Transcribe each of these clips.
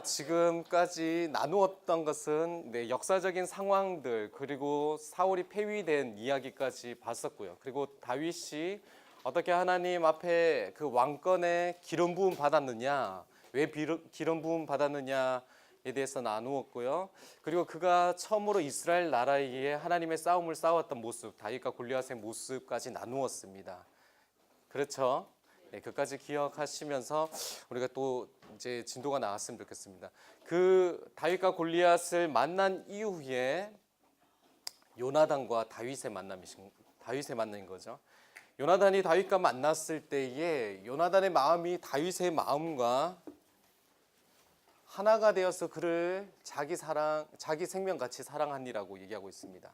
지금까지 나누었던 것은 역사적인 상황들, 그리고 사울이 폐위된 이야기까지 봤었고요. 그리고 다윗이 어떻게 하나님 앞에 그 왕권에 기름 부음 받았느냐, 왜 기름 부음 받았느냐에 대해서 나누었고요. 그리고 그가 처음으로 이스라엘 나라에 하나님의 싸움을 싸웠던 모습, 다윗과 골리앗의 모습까지 나누었습니다. 그렇죠? 네, 그까지 기억하시면서 우리가 또 이제 진도가 나왔으면 좋겠습니다. 그 다윗과 골리앗을 만난 이후에 요나단과 다윗의 만남인 거죠. 요나단이 다윗과 만났을 때에 요나단의 마음이 다윗의 마음과 하나가 되어서 그를 자기 생명같이 사랑하니라고 얘기하고 있습니다.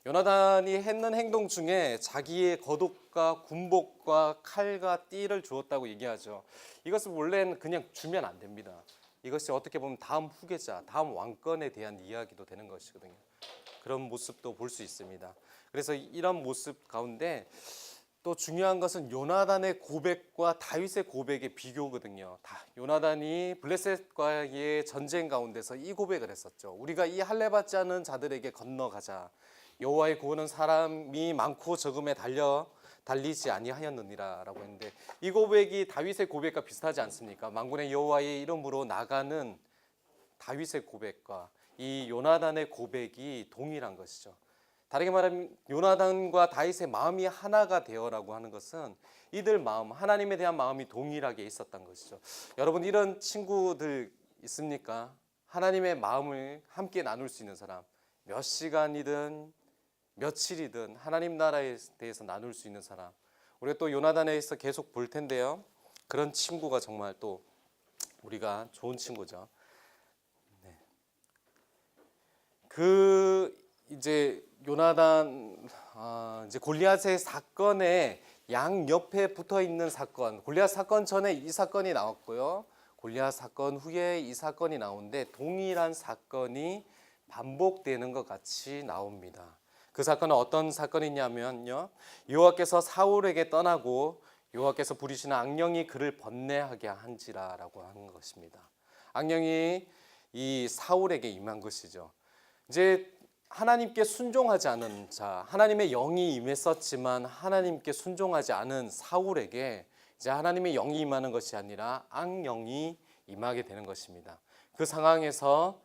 요나단이 했는 행동 중에 자기의 겉옷과 군복과 칼과 띠를 주었다고 얘기하죠. 이것은 원래는 그냥 주면 안 됩니다. 이것이 어떻게 보면 다음 후계자, 다음 왕권에 대한 이야기도 되는 것이거든요. 그런 모습도 볼 수 있습니다. 그래서 이런 모습 가운데 또 중요한 것은 요나단의 고백과 다윗의 고백의 비교거든요. 요나단이 블레셋과의 전쟁 가운데서 이 고백을 했었죠. 우리가 이 할례 받지 않은 자들에게 건너가자. 여호와의 구원은 사람이 많고 적음에 달리지 아니하였느니라라고 했는데, 이 고백이 다윗의 고백과 비슷하지 않습니까? 만군의 여호와의 이름으로 나가는 다윗의 고백과 이 요나단의 고백이 동일한 것이죠. 다르게 말하면 요나단과 다윗의 마음이 하나가 되어라고 하는 것은 이들 마음, 하나님에 대한 마음이 동일하게 있었던 것이죠. 여러분, 이런 친구들 있습니까? 하나님의 마음을 함께 나눌 수 있는 사람, 몇 시간이든 며칠이든 하나님 나라에 대해서 나눌 수 있는 사람, 우리가 또 요나단에서 계속 볼 텐데요. 그런 친구가 정말 또 우리가 좋은 친구죠. 네. 이제 요나단, 이제 골리앗의 사건에 양 옆에 붙어 있는 사건, 골리앗 사건 전에 이 사건이 나왔고요. 골리앗 사건 후에 이 사건이 나오는데 동일한 사건이 반복되는 것 같이 나옵니다. 그 사건은 어떤 사건이냐면요, 여호와께서 사울에게 떠나고 여호와께서 부리시는 악령이 그를 번뇌하게 한지라라고 하는 것입니다. 악령이 이 사울에게 임한 것이죠. 이제 하나님께 순종하지 않은 자, 하나님의 영이 임했었지만 하나님께 순종하지 않은 사울에게 이제 하나님의 영이 임하는 것이 아니라 악령이 임하게 되는 것입니다. 그 상황에서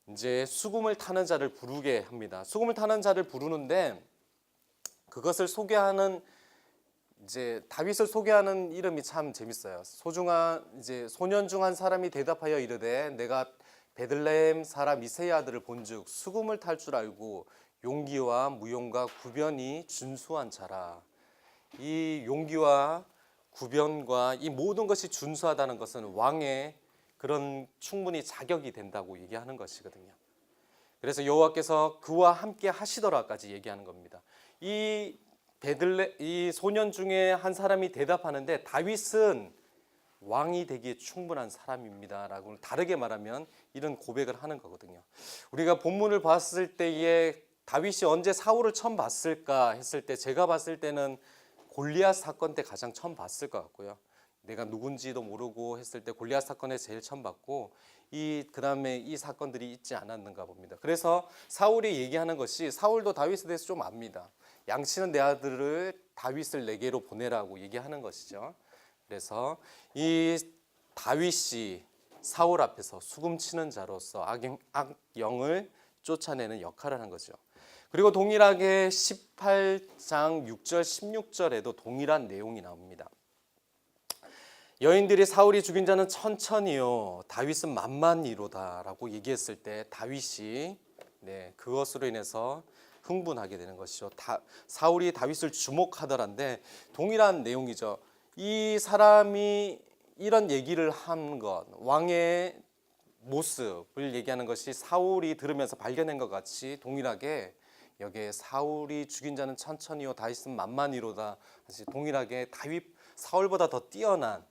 이제 수금을 타는 자를 부르게 합니다. 수금을 타는 자를 부르는데 그것을 소개하는, 이제 다윗을 소개하는 이름이 참 재밌어요. 이제 소년 중 한 사람이 대답하여 이르되 내가 베들레헴 사람 이새의 아들을 본즉 수금을 탈 줄 알고 용기와 무용과 구변이 준수한 자라. 이 용기와 구변과 이 모든 것이 준수하다는 것은 왕의 그런 충분히 자격이 된다고 얘기하는 것이거든요. 그래서 여호와께서 그와 함께 하시더라까지 얘기하는 겁니다. 이 소년 중에 한 사람이 대답하는데 다윗은 왕이 되기에 충분한 사람입니다라고 다르게 말하면 이런 고백을 하는 거거든요. 우리가 본문을 봤을 때에 다윗이 언제 사울을 처음 봤을까 했을 때, 제가 봤을 때는 골리앗 사건 때 가장 처음 봤을 것 같고요. 내가 누군지도 모르고 했을 때 골리앗 사건에 제일 처음 봤고, 그 다음에 이 사건들이 있지 않았는가 봅니다. 그래서 사울이 얘기하는 것이, 사울도 다윗에 대해서 좀 압니다. 양치는 내 아들을 다윗을 내게로 보내라고 얘기하는 것이죠. 그래서 이 다윗이 사울 앞에서 수금치는 자로서 악영을 쫓아내는 역할을 한 거죠. 그리고 동일하게 18장 6절 16절에도 동일한 내용이 나옵니다. 여인들이 사울이 죽인 자는 천천히요 다윗은 만만히로다 라고 얘기했을 때 다윗이 그것으로 인해서 흥분하게 되는 것이죠. 사울이 다윗을 주목하더란데 동일한 내용이죠. 이 사람이 이런 얘기를 한 것, 왕의 모습을 얘기하는 것이 사울이 들으면서 발견한 것 같이 동일하게 여기에 사울이 죽인 자는 천천히요 다윗은 만만히로다, 동일하게 사울보다 더 뛰어난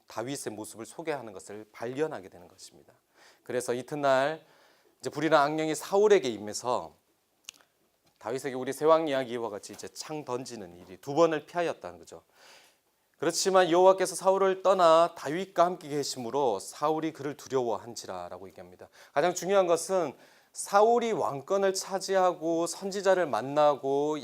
다윗의 모습을 소개하는 것을 발견하게 되는 것입니다. 그래서 이튿날 이제 불의한 악령이 사울에게 임해서 다윗에게 우리 세왕 이야기와 같이 이제 창 던지는 일이 두 번을 피하였다는 거죠. 그렇지만 여호와께서 사울을 떠나 다윗과 함께 계심으로 사울이 그를 두려워한지라라고 얘기합니다. 가장 중요한 것은 사울이 왕권을 차지하고 선지자를 만나고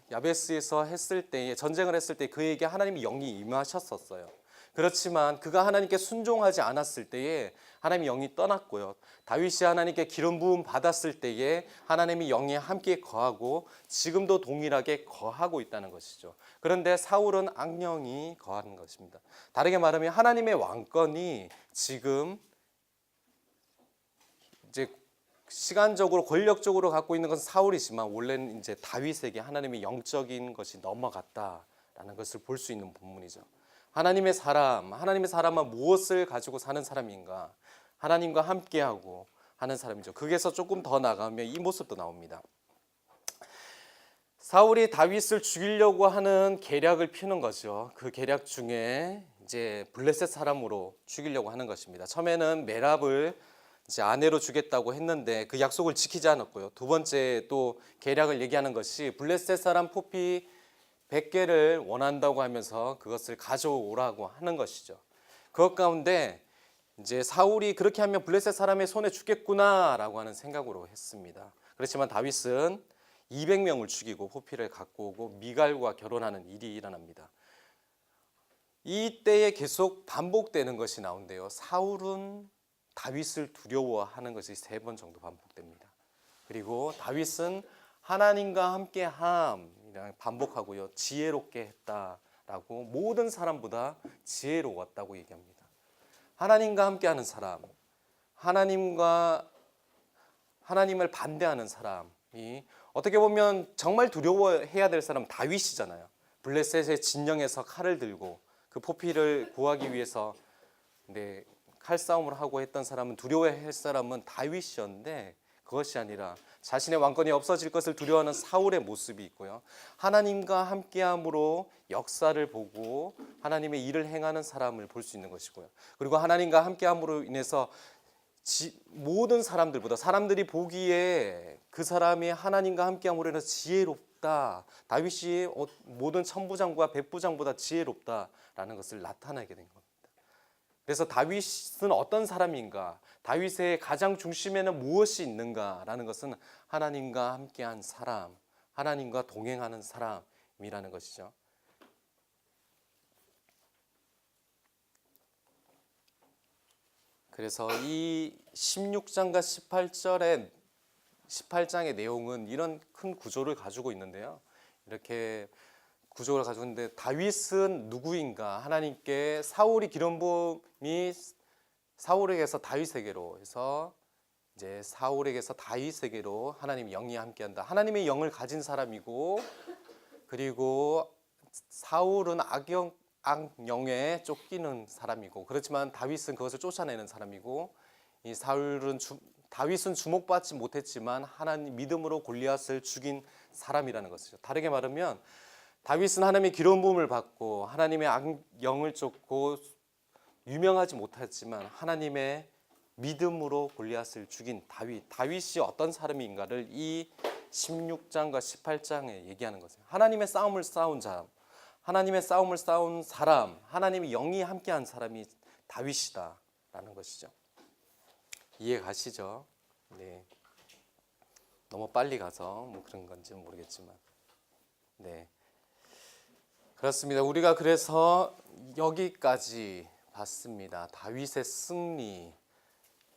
야베스에서 했을 때에 전쟁을 했을 때 그에게 하나님의 영이 임하셨었어요. 그렇지만 그가 하나님께 순종하지 않았을 때에 하나님의 영이 떠났고요. 다윗이 하나님께 기름 부음 받았을 때에 하나님의 영이 함께 거하고 지금도 동일하게 거하고 있다는 것이죠. 그런데 사울은 악령이 거하는 것입니다. 다르게 말하면 하나님의 왕권이 지금 이제 시간적으로 권력적으로 갖고 있는 것은 사울이지만 원래는 이제 다윗에게 하나님의 영적인 것이 넘어갔다라는 것을 볼 수 있는 본문이죠. 하나님의 사람은 무엇을 가지고 사는 사람인가? 하나님과 함께하고 하는 사람이죠. 거기에서 조금 더 나가면 이 모습도 나옵니다. 사울이 다윗을 죽이려고 하는 계략을 피는 거죠. 그 계략 중에 이제 블레셋 사람으로 죽이려고 하는 것입니다. 처음에는 메랍을 이제 아내로 주겠다고 했는데 그 약속을 지키지 않았고요. 두 번째 또 계략을 얘기하는 것이 블레셋 사람 포피 100개를 원한다고 하면서 그것을 가져오라고 하는 것이죠. 그것 가운데 이제 사울이 그렇게 하면 블레셋 사람의 손에 죽겠구나라고 하는 생각으로 했습니다. 그렇지만 다윗은 200명을 죽이고 포피를 갖고 오고 미갈과 결혼하는 일이 일어납니다. 이때에 계속 반복되는 것이 나온대요. 사울은 다윗을 두려워하는 것이 3번 정도 반복됩니다. 그리고 다윗은 하나님과 함께함 반복하고요. 지혜롭게 했다라고 모든 사람보다 지혜로웠다고 얘기합니다. 하나님과 함께하는 사람, 하나님을 반대하는 사람이 어떻게 보면 정말 두려워해야 될 사람 다윗이잖아요. 블레셋의 진영에서 칼을 들고 그 포피를 구하기 위해서 칼싸움을 하고 했던 사람은 두려워할 사람은 다윗이었는데 그것이 아니라 자신의 왕권이 없어질 것을 두려워하는 사울의 모습이 있고요. 하나님과 함께함으로 역사를 보고 하나님의 일을 행하는 사람을 볼 수 있는 것이고요. 그리고 하나님과 함께함으로 인해서 모든 사람들보다 사람들이 보기에 그 사람이 하나님과 함께함으로 인해서 지혜롭다. 다윗이 모든 천부장과 백부장보다 지혜롭다라는 것을 나타내게 된 겁니다. 그래서 다윗은 어떤 사람인가? 다윗의 가장 중심에는 무엇이 있는가라는 것은 하나님과 함께한 사람, 하나님과 동행하는 사람이라는 것이죠. 그래서 이 16장과 18장의 내용은 이런 큰 구조를 가지고 있는데요. 이렇게 구조를 가지고 있는데 다윗은 누구인가? 하나님께 사울이 기름 부음이 사울에게서 다윗에게로 해서 이제 사울에게서 다윗에게로 하나님의 영이 함께한다. 하나님의 영을 가진 사람이고 그리고 사울은 악영에 쫓기는 사람이고 그렇지만 다윗은 그것을 쫓아내는 사람이고 이 다윗은 주목받지 못했지만 하나님 믿음으로 골리앗을 죽인 사람이라는 것이죠. 다르게 말하면 다윗은 하나님의 기름 부음을 받고 하나님의 악영을 쫓고 유명하지 못했지만 하나님의 믿음으로 골리앗을 죽인 다윗이 어떤 사람인가를 이 16장과 18장에 얘기하는 것이에요. 하나님의 싸움을 싸운 사람, 하나님의 싸움을 싸운 사람, 하나님의 영이 함께한 사람이 다윗이다라는 것이죠. 이해 가시죠? 네. 너무 빨리 가서 뭐 그런 건지는 모르겠지만, 네. 그렇습니다. 우리가 그래서 여기까지 봤습니다. 다윗의 승리,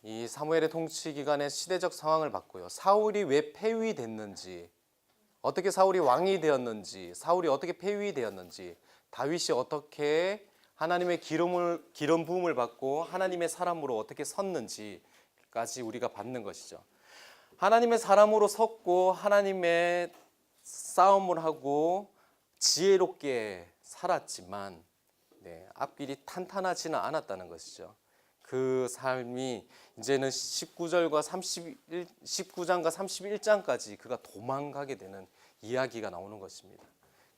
이 사무엘의 통치 기간의 시대적 상황을 봤고요. 사울이 왜 폐위됐는지, 어떻게 사울이 왕이 되었는지, 사울이 어떻게 폐위되었는지, 다윗이 어떻게 하나님의 기름 부음을 받고 하나님의 사람으로 어떻게 섰는지까지 우리가 봤는 것이죠. 하나님의 사람으로 섰고 하나님의 싸움을 하고 지혜롭게 살았지만 앞길이 탄탄하지는 않았다는 것이죠. 그 삶이 이제는 19장과 31장까지 그가 도망가게 되는 이야기가 나오는 것입니다.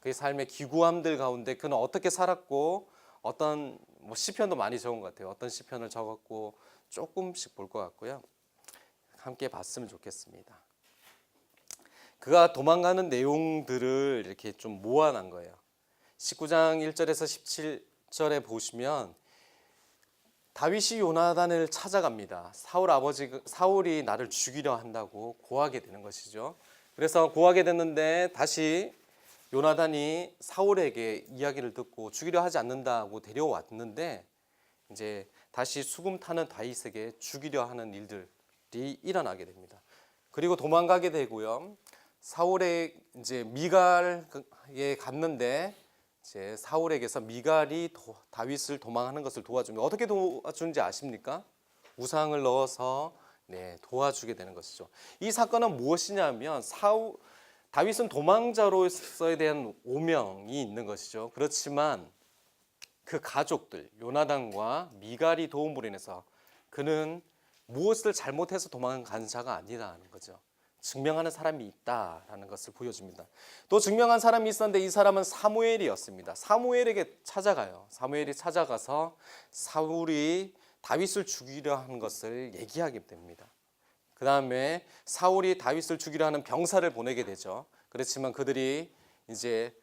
그의 삶의 기구함들 가운데 그는 어떻게 살았고 어떤 시편도 많이 적은 것 같아요. 어떤 시편을 적었고 조금씩 볼 것 같고요. 함께 봤으면 좋겠습니다. 그가 도망가는 내용들을 이렇게 좀 모아놓은 거예요. 19장 1절에서 10절에 보시면 다윗이 요나단을 찾아갑니다. 사울이 나를 죽이려 한다고 고하게 되는 것이죠. 그래서 고하게 됐는데 다시 요나단이 사울에게 이야기를 듣고 죽이려 하지 않는다고 데려왔는데 이제 다시 수금 타는 다윗에게 죽이려 하는 일들이 일어나게 됩니다. 그리고 도망가게 되고요. 사울의 이제 미갈에 갔는데 이제 사울에게서 미갈이 다윗을 도망하는 것을 도와줍니다. 어떻게 도와주는지 아십니까? 우상을 넣어서 도와주게 되는 것이죠. 이 사건은 무엇이냐면 다윗은 도망자로서에 대한 오명이 있는 것이죠. 그렇지만 그 가족들 요나단과 미갈이 도움으로 인해서 그는 무엇을 잘못해서 도망간 자가 아니라는 거죠. 증명하는 사람이 있다라는 것을 보여줍니다. 또 증명한 사람이 있었는데 이 사람은 사무엘이었습니다. 사무엘에게 찾아가요. 사무엘이 찾아가서 사울이 다윗을 죽이려 하는 것을 얘기하게 됩니다. 그 다음에 사울이 다윗을 죽이려 하는 병사를 보내게 되죠. 그렇지만 그들이 이제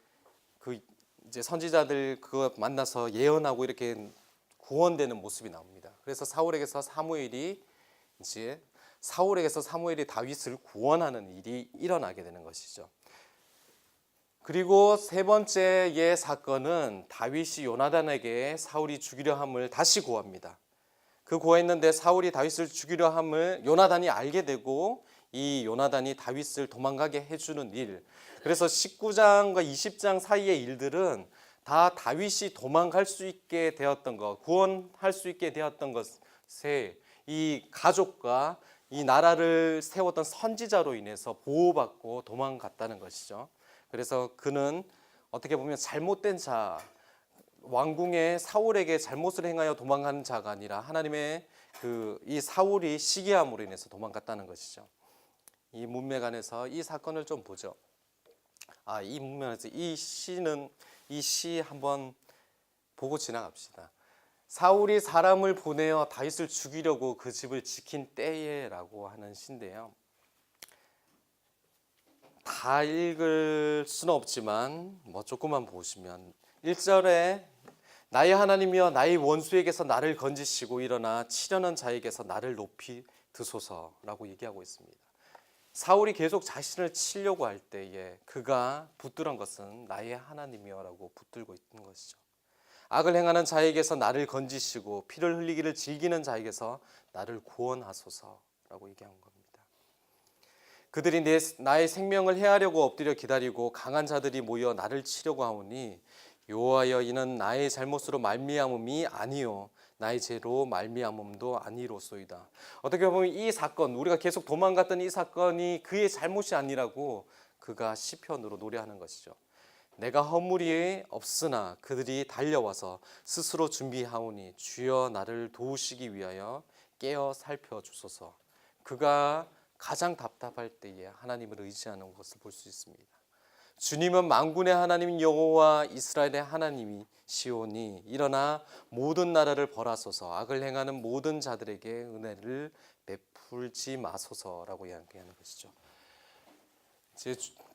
선지자들 그거 만나서 예언하고 이렇게 구원되는 모습이 나옵니다. 그래서 사울에게서 사무엘이 다윗을 구원하는 일이 일어나게 되는 것이죠. 그리고 세 번째의 사건은 다윗이 요나단에게 사울이 죽이려 함을 다시 고합니다. 그 고했는데 사울이 다윗을 죽이려 함을 요나단이 알게 되고 이 요나단이 다윗을 도망가게 해주는 일. 그래서 19장과 20장 사이의 일들은 다 다윗이 도망갈 수 있게 되었던 것, 구원할 수 있게 되었던 것에 이 가족과 이 나라를 세웠던 선지자로 인해서 보호받고 도망갔다는 것이죠. 그래서 그는 어떻게 보면 잘못된 자, 왕궁의 사울에게 잘못을 행하여 도망가는 자가 아니라 하나님의 이 사울이 시기함으로 인해서 도망갔다는 것이죠. 이 문맥 안에서 이 사건을 좀 보죠. 이 문맥에서 이 시 한번 보고 지나갑시다. 사울이 사람을 보내어 다윗을 죽이려고 그 집을 지킨 때에라고 하는 시인데요. 다 읽을 수는 없지만 조금만 보시면 1절에 나의 하나님이여 나의 원수에게서 나를 건지시고 일어나 치려는 자에게서 나를 높이 드소서라고 얘기하고 있습니다. 사울이 계속 자신을 치려고 할 때에 그가 붙들은 것은 나의 하나님이여라고 붙들고 있는 것이죠. 악을 행하는 자에게서 나를 건지시고 피를 흘리기를 즐기는 자에게서 나를 구원하소서라고 얘기한 겁니다. 그들이 나의 생명을 해하려고 엎드려 기다리고 강한 자들이 모여 나를 치려고 하오니 여호와여 이는 나의 잘못으로 말미암음이 아니요 나의 죄로 말미암음도 아니로소이다. 어떻게 보면 이 사건, 우리가 계속 도망갔던 이 사건이 그의 잘못이 아니라고 그가 시편으로 노래하는 것이죠. 내가 허물이 없으나 그들이 달려와서 스스로 준비하오니 주여 나를 도우시기 위하여 깨어 살펴주소서. 그가 가장 답답할 때에 하나님을 의지하는 것을 볼 수 있습니다. 주님은 만군의 하나님 여호와 이스라엘의 하나님이시오니 일어나 모든 나라를 벌하소서. 악을 행하는 모든 자들에게 은혜를 베풀지 마소서라고 이야기하는 것이죠.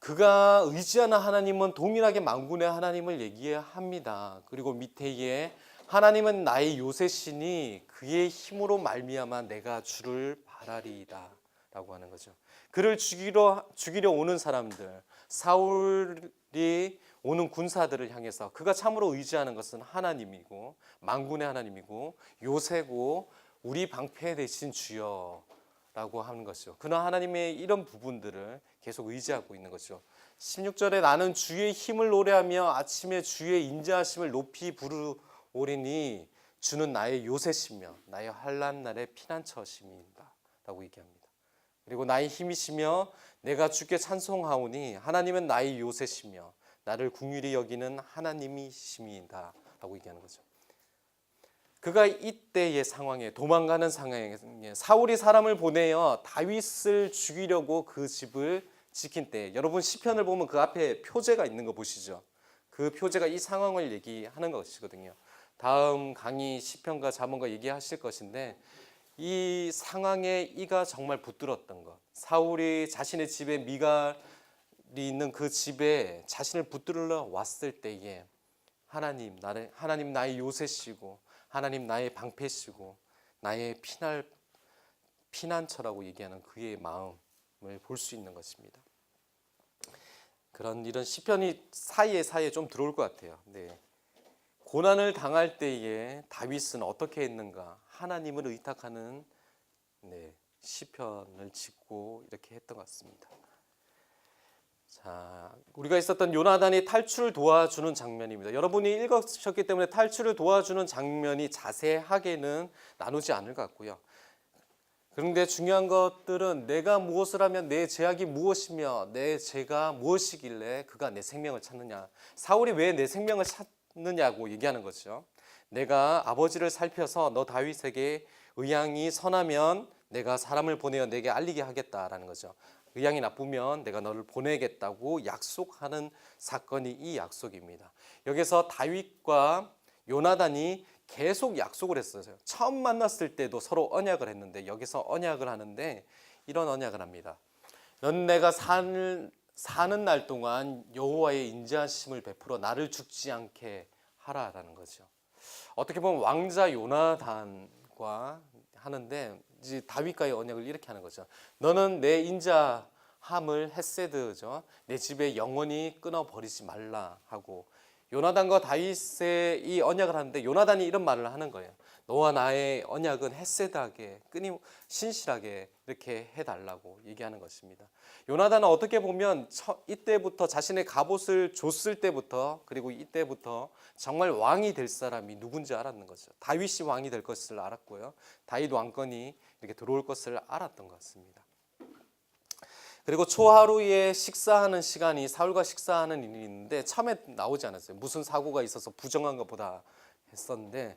그가 의지하는 하나님은 동일하게 만군의 하나님을 얘기합니다. 그리고 밑에에 하나님은 나의 요새시니 그의 힘으로 말미암아 내가 주를 바라리이다 라고 하는 거죠. 그를 죽이려 오는 사람들, 사울이 오는 군사들을 향해서 그가 참으로 의지하는 것은 하나님이고 만군의 하나님이고 요새고 우리 방패 되신 주여라고 하는 것이죠. 그는 하나님의 이런 부분들을 계속 의지하고 있는 것이죠. 16절에 나는 주의 힘을 노래하며 아침에 주의 인자하심을 높이 부르오리니 주는 나의 요새시며 나의 환난 날의 피난처심이다 라고 얘기합니다. 그리고 나의 힘이시며 내가 주께 찬송하오니 하나님은 나의 요새시며 나를 긍휼히 여기는 하나님이심이다 라고 얘기하는 거죠. 그가 이때의 상황에 도망가는 상황에 사울이 사람을 보내어 다윗을 죽이려고 그 집을 지킨 때 여러분 시편을 보면 그 앞에 표제가 있는 거 보시죠. 그 표제가 이 상황을 얘기하는 것이거든요. 다음 강의 시편과 잠언과 얘기하실 것인데 이 상황에 이가 정말 붙들었던 것, 사울이 자신의 집에 미갈이 있는 그 집에 자신을 붙들러 왔을 때에 하나님 나의 요새시고 하나님 나의 방패시고 나의 피난처라고 얘기하는 그의 마음을 볼 수 있는 것입니다. 이런 시편이 사이에 좀 들어올 것 같아요. 네. 고난을 당할 때에 다윗은 어떻게 했는가? 하나님을 의탁하는 시편을 짓고 이렇게 했던 것 같습니다. 자, 우리가 있었던 요나단이 탈출을 도와주는 장면입니다. 여러분이 읽으셨기 때문에 탈출을 도와주는 장면이 자세하게는 나누지 않을 것 같고요. 그런데 중요한 것들은 내가 무엇을 하면 내 죄악이 무엇이며 내 죄가 무엇이길래 그가 내 생명을 찾느냐. 사울이 왜 내 생명을 찾느냐고 얘기하는 거죠. 내가 아버지를 살펴서 너 다윗에게 의향이 선하면 내가 사람을 보내어 내게 알리게 하겠다라는 거죠. 의향이 나쁘면 내가 너를 보내겠다고 약속하는 사건이 이 약속입니다. 여기서 다윗과 요나단이 계속 약속을 했어요. 처음 만났을 때도 서로 언약을 했는데 여기서 언약을 하는데 이런 언약을 합니다. 넌 내가 사는 날 동안 여호와의 인자하심을 베풀어 나를 죽지 않게 하라라는 거죠. 어떻게 보면 왕자 요나단과 하는데 이제 다윗과의 언약을 이렇게 하는 거죠. 너는 내 인자함을 헤세드죠. 내 집에 영원히 끊어버리지 말라 하고 요나단과 다윗의 이 언약을 하는데 요나단이 이런 말을 하는 거예요. 너와 나의 언약은 헤세드하게 신실하게 이렇게 해달라고 얘기하는 것입니다. 요나단은 어떻게 보면 이때부터 자신의 갑옷을 줬을 때부터 그리고 이때부터 정말 왕이 될 사람이 누군지 알았는 거죠. 다윗이 왕이 될 것을 알았고요. 다윗 왕권이 이렇게 들어올 것을 알았던 것 같습니다. 그리고 초하루에 식사하는 시간이 사울과 식사하는 일이 있는데 처음에 나오지 않았어요. 무슨 사고가 있어서 부정한 것보다 했었는데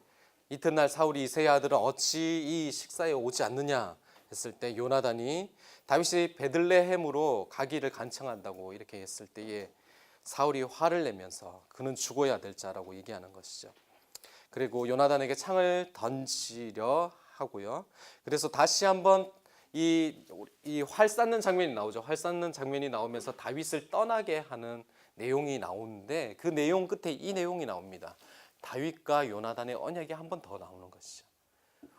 이튿날 사울이 이새의 아들은 어찌 이 식사에 오지 않느냐 했을 때 요나단이 다윗이 베들레헴으로 가기를 간청한다고 이렇게 했을 때에 사울이 화를 내면서 그는 죽어야 될 자라고 얘기하는 것이죠. 그리고 요나단에게 창을 던지려 하고요. 그래서 다시 한번 이 활 쐈는 장면이 나오죠. 활 쐈는 장면이 나오면서 다윗을 떠나게 하는 내용이 나오는데 그 내용 끝에 이 내용이 나옵니다. 다윗과 요나단의 언약이 한 번 더 나오는 것이죠.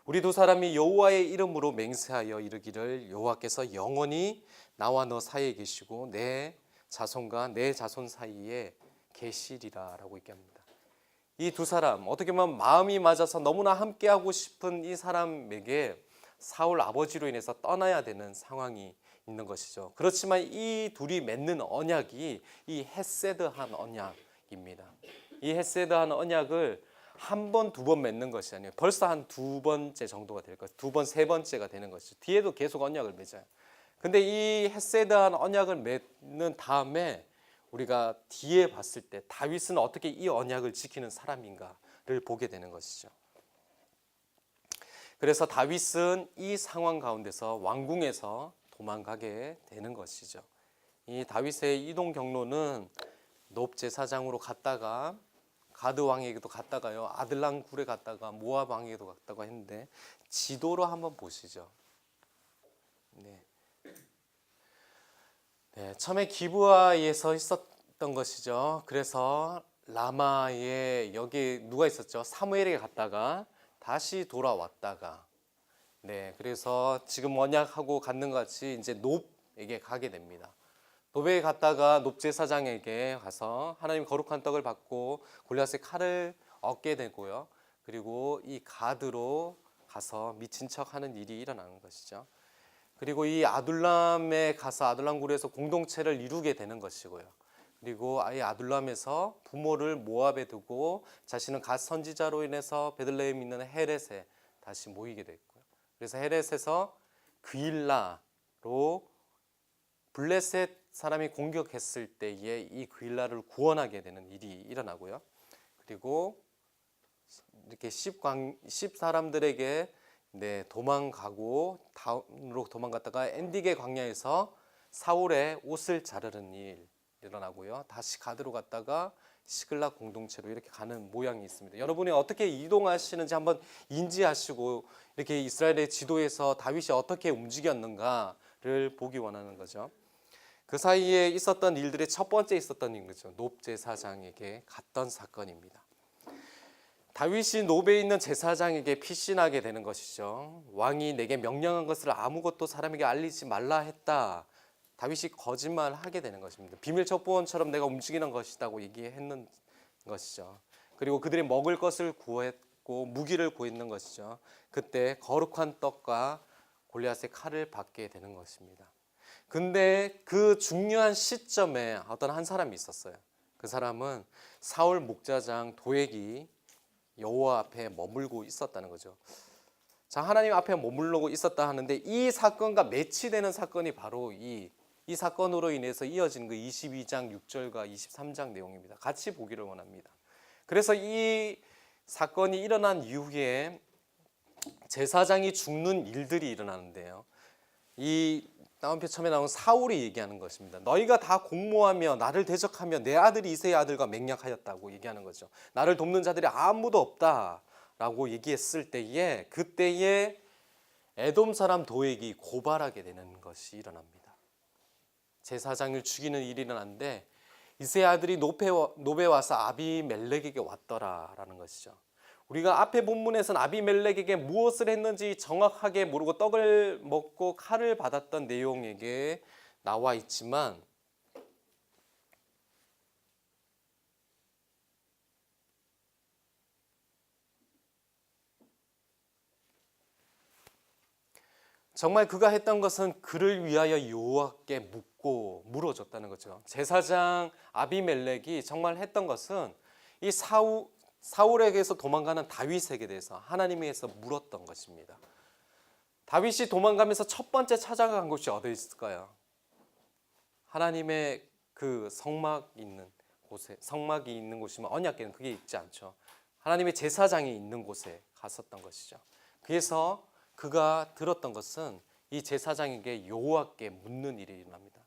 우리 두 사람이 여호와의 이름으로 맹세하여 이르기를 여호와께서 영원히 나와 너 사이에 계시고 내 자손과 내 자손 사이에 계시리라라고 얘기합니다. 이 두 사람 어떻게 보면 마음이 맞아서 너무나 함께하고 싶은 이 사람에게 사울 아버지로 인해서 떠나야 되는 상황이 있는 것이죠. 그렇지만 이 둘이 맺는 언약이 이 헤세드한 언약입니다. 이 헤세드한 언약을 한 번, 두 번 맺는 것이 아니에요. 벌써 한 두 번째 정도가 될 것, 두 번, 세 번째가 되는 것이죠. 뒤에도 계속 언약을 맺어요. 근데 이 헤세드한 언약을 맺는 다음에 우리가 뒤에 봤을 때 다윗은 어떻게 이 언약을 지키는 사람인가를 보게 되는 것이죠. 그래서 다윗은 이 상황 가운데서 왕궁에서 도망가게 되는 것이죠. 이 다윗의 이동 경로는 놉 제사장으로 갔다가 가드 왕에게도 갔다가요, 아들람 굴에 갔다가 모압 왕에게도 갔다가 했는데 지도로 한번 보시죠. 처음에 기브아에서 있었던 것이죠. 그래서 라마에 여기 누가 있었죠? 사무엘에게 갔다가 다시 돌아왔다가 그래서 지금 언약하고 갔는 것 같이 이제 놉에게 가게 됩니다. 놉에 갔다가 놉 제사장에게 가서 하나님 거룩한 떡을 받고 골리앗의 칼을 얻게 되고요. 그리고 이 가드로 가서 미친 척하는 일이 일어나는 것이죠. 그리고 이 아둘람에 가서 아둘람 굴에서 공동체를 이루게 되는 것이고요. 그리고 아예 아둘람에서 부모를 모압에 두고 자신은 갓 선지자로 인해서 베들레헴 있는 헤렛에 다시 모이게 됐고요. 그래서 헤렛에서 그일라로 블레셋 사람이 공격했을 때에 이 그일라를 구원하게 되는 일이 일어나고요. 그리고 이렇게 10 사람들에게 도망가고 다음으로 도망갔다가 엔디게 광야에서 사울의 옷을 자르는 일 일어나고요. 다시 가드로 갔다가 시글락 공동체로 이렇게 가는 모양이 있습니다. 여러분이 어떻게 이동하시는지 한번 인지하시고 이렇게 이스라엘의 지도에서 다윗이 어떻게 움직였는가를 보기 원하는 거죠. 그 사이에 있었던 일들의 첫 번째 있었던 일 거죠. 놉 제사장에게 갔던 사건입니다. 다윗이 노베에 있는 제사장에게 피신하게 되는 것이죠. 왕이 내게 명령한 것을 아무것도 사람에게 알리지 말라 했다. 다윗이 거짓말하게 되는 것입니다. 비밀 첩보원처럼 내가 움직이는 것이라고 얘기했는 것이죠. 그리고 그들이 먹을 것을 구했고 무기를 구했는 것이죠. 그때 거룩한 떡과 골리앗의 칼을 받게 되는 것입니다. 근데 그 중요한 시점에 어떤 한 사람이 있었어요. 그 사람은 사울 목자장 도액이 여호와 앞에 머물고 있었다는 거죠. 자, 하나님 앞에 머물고 있었다 하는데 이 사건과 매치되는 사건이 바로 이 사건으로 인해서 이어진 그 22장 6절과 23장 내용입니다. 같이 보기를 원합니다. 그래서 이 사건이 일어난 이후에 제사장이 죽는 일들이 일어나는데요. 이 다음편 처음에 나온 사울이 얘기하는 것입니다. 너희가 다 공모하며 나를 대적하며 내 아들 이새의 아들과 맹약하였다고 얘기하는 거죠. 나를 돕는 자들이 아무도 없다라고 얘기했을 때에 그때에 에돔 사람 도액이 고발하게 되는 것이 일어납니다. 제사장을 죽이는 일이 일어났는데 이새의 아들이 노베 와서 아비멜렉에게 왔더라라는 것이죠. 우리가 앞에 본문에서는 아비멜렉에게 무엇을 했는지 정확하게 모르고 떡을 먹고 칼을 받았던 내용에게 나와 있지만 정말 그가 했던 것은 그를 위하여 여호와께 묻고 물어줬다는 거죠. 제사장 아비멜렉이 정말 했던 것은 이 사울에게서 도망가는 다윗에게 대해서 하나님에게서 물었던 것입니다. 다윗이 도망가면서 첫 번째 찾아간 곳이 어디 있을까요? 하나님의 그 성막이 있는 곳이면 언약궤는 그게 있지 않죠. 하나님의 제사장이 있는 곳에 갔었던 것이죠. 그래서 그가 들었던 것은 이 제사장에게 여호와께 묻는 일이 일어납니다.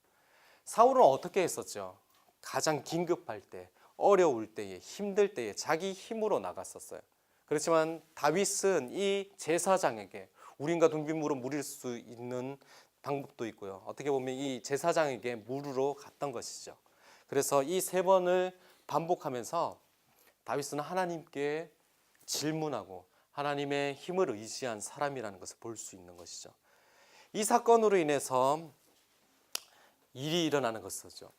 사울은 어떻게 했었죠? 가장 긴급할 때, 어려울 때에, 힘들 때에 자기 힘으로 나갔었어요. 그렇지만 다윗은 이 제사장에게 우린과 둥빈물로 물을 수 있는 방법도 있고요. 어떻게 보면 이 제사장에게 물으러 갔던 것이죠. 그래서 이 세 번을 반복하면서 다윗은 하나님께 질문하고 하나님의 힘을 의지한 사람이라는 것을 볼 수 있는 것이죠. 이 사건으로 인해서 일이 일어나는 것이죠.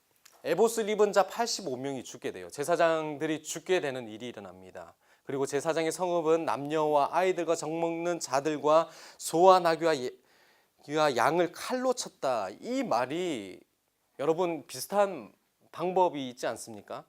에봇을 입은 자 85명이 죽게 돼요. 제사장들이 죽게 되는 일이 일어납니다. 그리고 제사장의 성읍은 남녀와 아이들과 젖먹는 자들과 소와 나귀와 양을 칼로 쳤다. 이 말이 여러분 비슷한 방법이 있지 않습니까?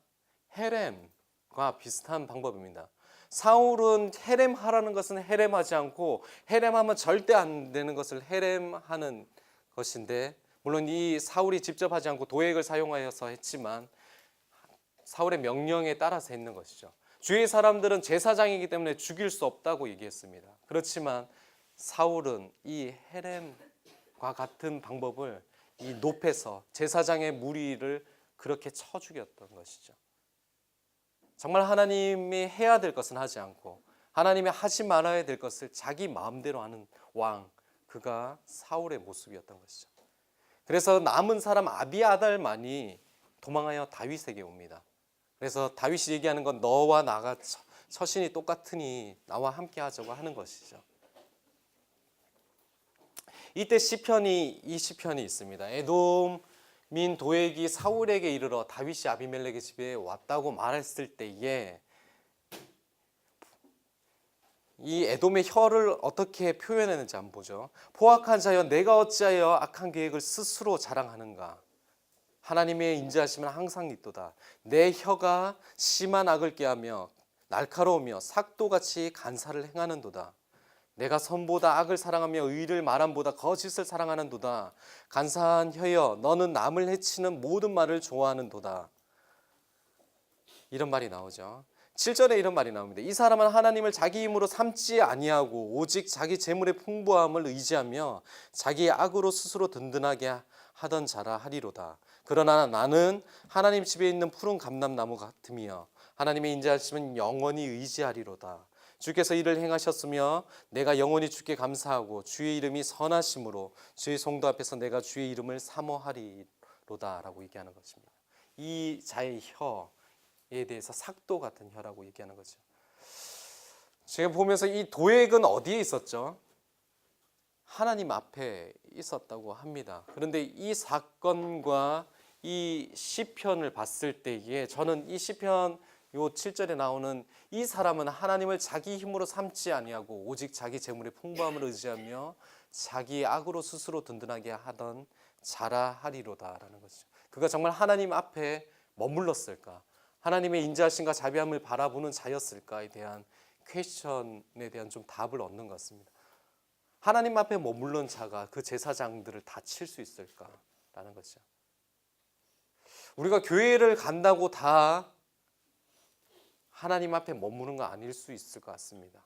헤렘과 비슷한 방법입니다. 사울은 헤렘하라는 것은 헤렘하지 않고 헤렘하면 절대 안 되는 것을 헤렘하는 것인데 물론 이 사울이 직접 하지 않고 도액을 사용하여서 했지만 사울의 명령에 따라서 했는 것이죠. 주의 사람들은 제사장이기 때문에 죽일 수 없다고 얘기했습니다. 그렇지만 사울은 이 헤렘과 같은 방법을 이 높에서 제사장의 무리를 그렇게 쳐 죽였던 것이죠. 정말 하나님이 해야 될 것은 하지 않고 하나님이 하지 말아야 될 것을 자기 마음대로 하는 왕, 그가 사울의 모습이었던 것이죠. 그래서 남은 사람 아비아달만이 도망하여 다윗에게 옵니다. 그래서 다윗이 얘기하는 건 너와 나가 처신이 똑같으니 나와 함께 하자고 하는 것이죠. 이때 이 시편이 있습니다. 에돔민 도액이 사울에게 이르러 다윗이 아비멜렉의 집에 왔다고 말했을 때에 이 에돔의 혀를 어떻게 표현했는지 한번 보죠. 포악한 자여 내가 어찌하여 악한 계획을 스스로 자랑하는가. 하나님의 인자하심은 항상 있도다. 내 혀가 심한 악을 꾀하며 날카로우며 삭도같이 간사를 행하는도다. 내가 선보다 악을 사랑하며 의를 말함보다 거짓을 사랑하는도다. 간사한 혀여 너는 남을 해치는 모든 말을 좋아하는도다. 이런 말이 나오죠. 7절에 이런 말이 나옵니다. 이 사람은 하나님을 자기 힘으로 삼지 아니하고 오직 자기 재물의 풍부함을 의지하며 자기의 악으로 스스로 든든하게 하던 자라 하리로다. 그러나 나는 하나님 집에 있는 푸른 감람나무 같으며 하나님의 인자하심은 영원히 의지하리로다. 주께서 이를 행하셨으며 내가 영원히 주께 감사하고 주의 이름이 선하심으로 주의 성도 앞에서 내가 주의 이름을 사모하리로다 라고 얘기하는 것입니다. 이 자의 혀에 대해서 삭도 같은 혀라고 얘기하는 거죠. 제가 보면서 이 도액은 어디에 있었죠? 하나님 앞에 있었다고 합니다. 그런데 이 사건과 이 시편을 봤을 때에 저는 이 시편 요 7절에 나오는 이 사람은 하나님을 자기 힘으로 삼지 아니하고 오직 자기 재물의 풍부함을 의지하며 자기 악으로 스스로 든든하게 하던 자라 하리로다라는 것이죠. 그가 정말 하나님 앞에 머물렀을까? 하나님의 인자하심과 자비함을 바라보는 자였을까에 대한 퀘스천에 대한 좀 답을 얻는 것 같습니다. 하나님 앞에 머물른 자가 그 제사장들을 다 칠 수 있을까라는 거죠. 우리가 교회를 간다고 다 하나님 앞에 머무는 거 아닐 수 있을 것 같습니다.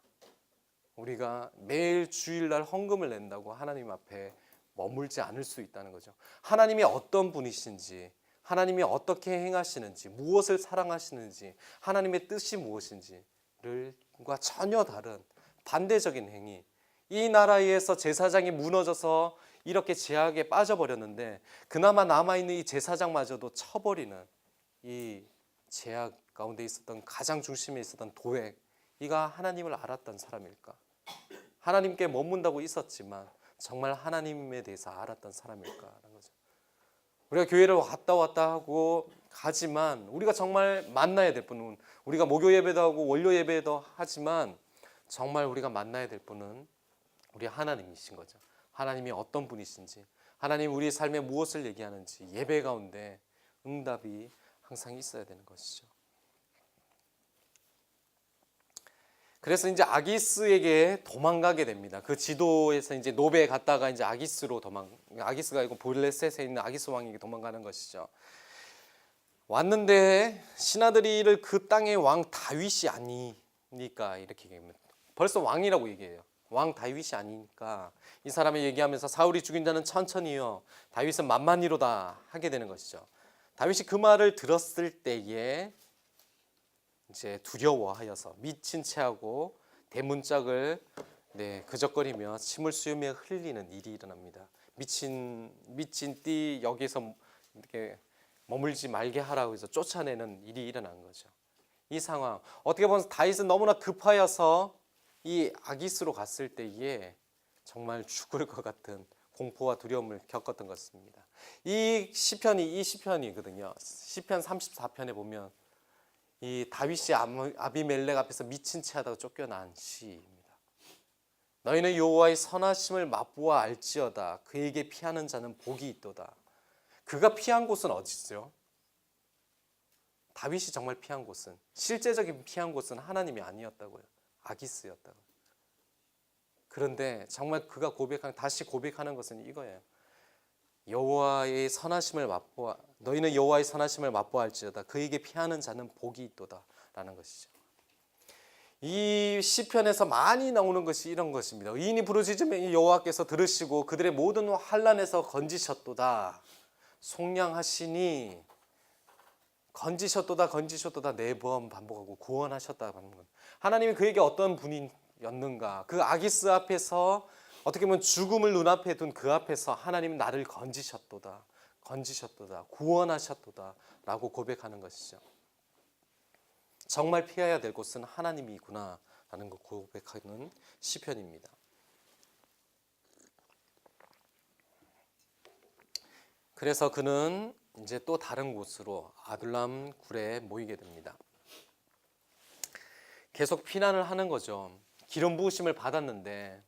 우리가 매일 주일날 헌금을 낸다고 하나님 앞에 머물지 않을 수 있다는 거죠. 하나님이 어떤 분이신지, 하나님이 어떻게 행하시는지, 무엇을 사랑하시는지, 하나님의 뜻이 무엇인지를과 전혀 다른 반대적인 행위. 이 나라에서 제사장이 무너져서 이렇게 제약에 빠져버렸는데 그나마 남아있는 이 제사장마저도 쳐버리는 이 제약 가운데 있었던 가장 중심에 있었던 도액, 이가 하나님을 알았던 사람일까? 하나님께 머문다고 있었지만 정말 하나님에 대해서 알았던 사람일까라는 거죠. 우리가 교회를 왔다 하고 가지만 우리가 정말 만나야 될 분은, 우리가 목요 예배도 하고 원료 예배도 하지만 정말 우리가 만나야 될 분은 우리 하나님이신 거죠. 하나님이 어떤 분이신지, 하나님 우리의 삶에 무엇을 얘기하는지 예배 가운데 응답이 항상 있어야 되는 것이죠. 그래서 이제 아기스에게 도망가게 됩니다. 그 지도에서 이제 노베에 갔다가 이제 아기스가 아니고 블레셋에 있는 아기스 왕에게 도망가는 것이죠. 왔는데 신하들이 이를 그 땅의 왕 다윗이 아니니까 이렇게 얘기합니다. 벌써 왕이라고 얘기해요. 왕 다윗이 아니니까 이 사람이 얘기하면서 사울이 죽인 자는 천천히요 다윗은 만만히로다 하게 되는 것이죠. 다윗이 그 말을 들었을 때에 이제 두려워하여서 미친 채하고 대문짝을 그적거리며 침을 쑤으며 흘리는 일이 일어납니다. 미친 띠 여기서 이렇게 머물지 말게 하라고 해서 쫓아내는 일이 일어난 거죠. 이 상황 어떻게 보면 다윗은 너무나 급하여서 이 아기스로 갔을 때에 정말 죽을 것 같은 공포와 두려움을 겪었던 것입니다. 이 시편이거든요. 시편 34편에 보면 이 다윗이 아비멜렉 앞에서 미친 채 하다가 쫓겨난 시입니다. 너희는 여호와의 선하심을 맛보아 알지어다. 그에게 피하는 자는 복이 있도다. 그가 피한 곳은 어디죠? 다윗이 정말 피한 곳은, 실제적인 피한 곳은 하나님이 아니었다고요. 아기스였다고요. 그런데 정말 그가 다시 고백하는 것은 이거예요. 여호와의 선하심을 맛보아, 너희는 여호와의 선하심을 맛보아 알지어다. 그에게 피하는 자는 복이 있도다라는 것이죠. 이 시편에서 많이 나오는 것이 이런 것입니다. 의인이 부르짖으면 여호와께서 들으시고 그들의 모든 환난에서 건지셨도다. 속량하시니 건지셨도다 4번 반복하고 구원하셨다. 하나님이 그에게 어떤 분이었는가? 그 아기스 앞에서 어떻게 보면 죽음을 눈앞에 둔 그 앞에서 하나님은 나를 건지셨도다, 구원하셨도다 라고 고백하는 것이죠. 정말 피해야 될 곳은 하나님이구나 라는 걸 고백하는 시편입니다. 그래서 그는 이제 또 다른 곳으로 아둘람 굴에 모이게 됩니다. 계속 피난을 하는 거죠. 기름 부으심을 받았는데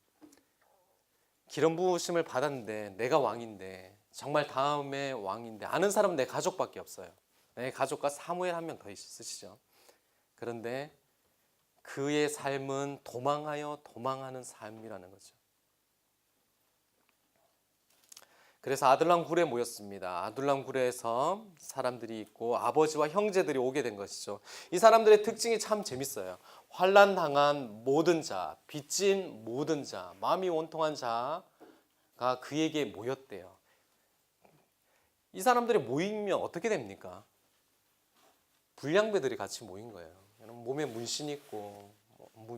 내가 왕인데, 정말 다음에 왕인데, 아는 사람은 내 가족밖에 없어요. 내 가족과 사무엘 한 명 더 있으시죠. 그런데 그의 삶은 도망하는 삶이라는 거죠. 그래서 아둘람 굴에 모였습니다. 아둘람 굴에서 사람들이 있고 아버지와 형제들이 오게 된 것이죠. 이 사람들의 특징이 참 재밌어요. 환난 당한 모든 자, 빚진 모든 자, 마음이 원통한 자가 그에게 모였대요. 이 사람들이 모이면 어떻게 됩니까? 불량배들이 같이 모인 거예요. 몸에 문신이 있고,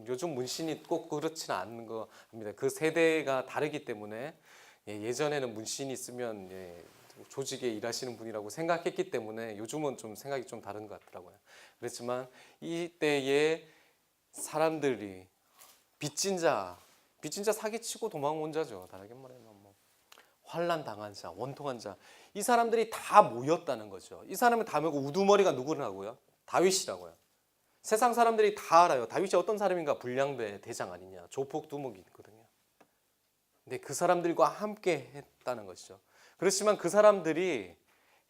요즘 문신이 꼭 그렇지는 않은 겁니다. 그 세대가 다르기 때문에 예전에는 문신이 있으면 조직에 일하시는 분이라고 생각했기 때문에 요즘은 좀 생각이 좀 다른 것 같더라고요. 그렇지만 이때에 사람들이 빚진 자 사기치고 도망온 자죠. 다르게 말하면 뭐 환난 당한 자, 원통한 자, 이 사람들이 다 모였다는 거죠. 이 사람은 다 모이고 우두머리가 누구라고요? 다윗이라고요. 세상 사람들이 다 알아요. 다윗이 어떤 사람인가? 불량배 대장 아니냐, 조폭 두목이 있거든요. 근데 그 사람들과 함께 했다는 것이죠. 그렇지만 그 사람들이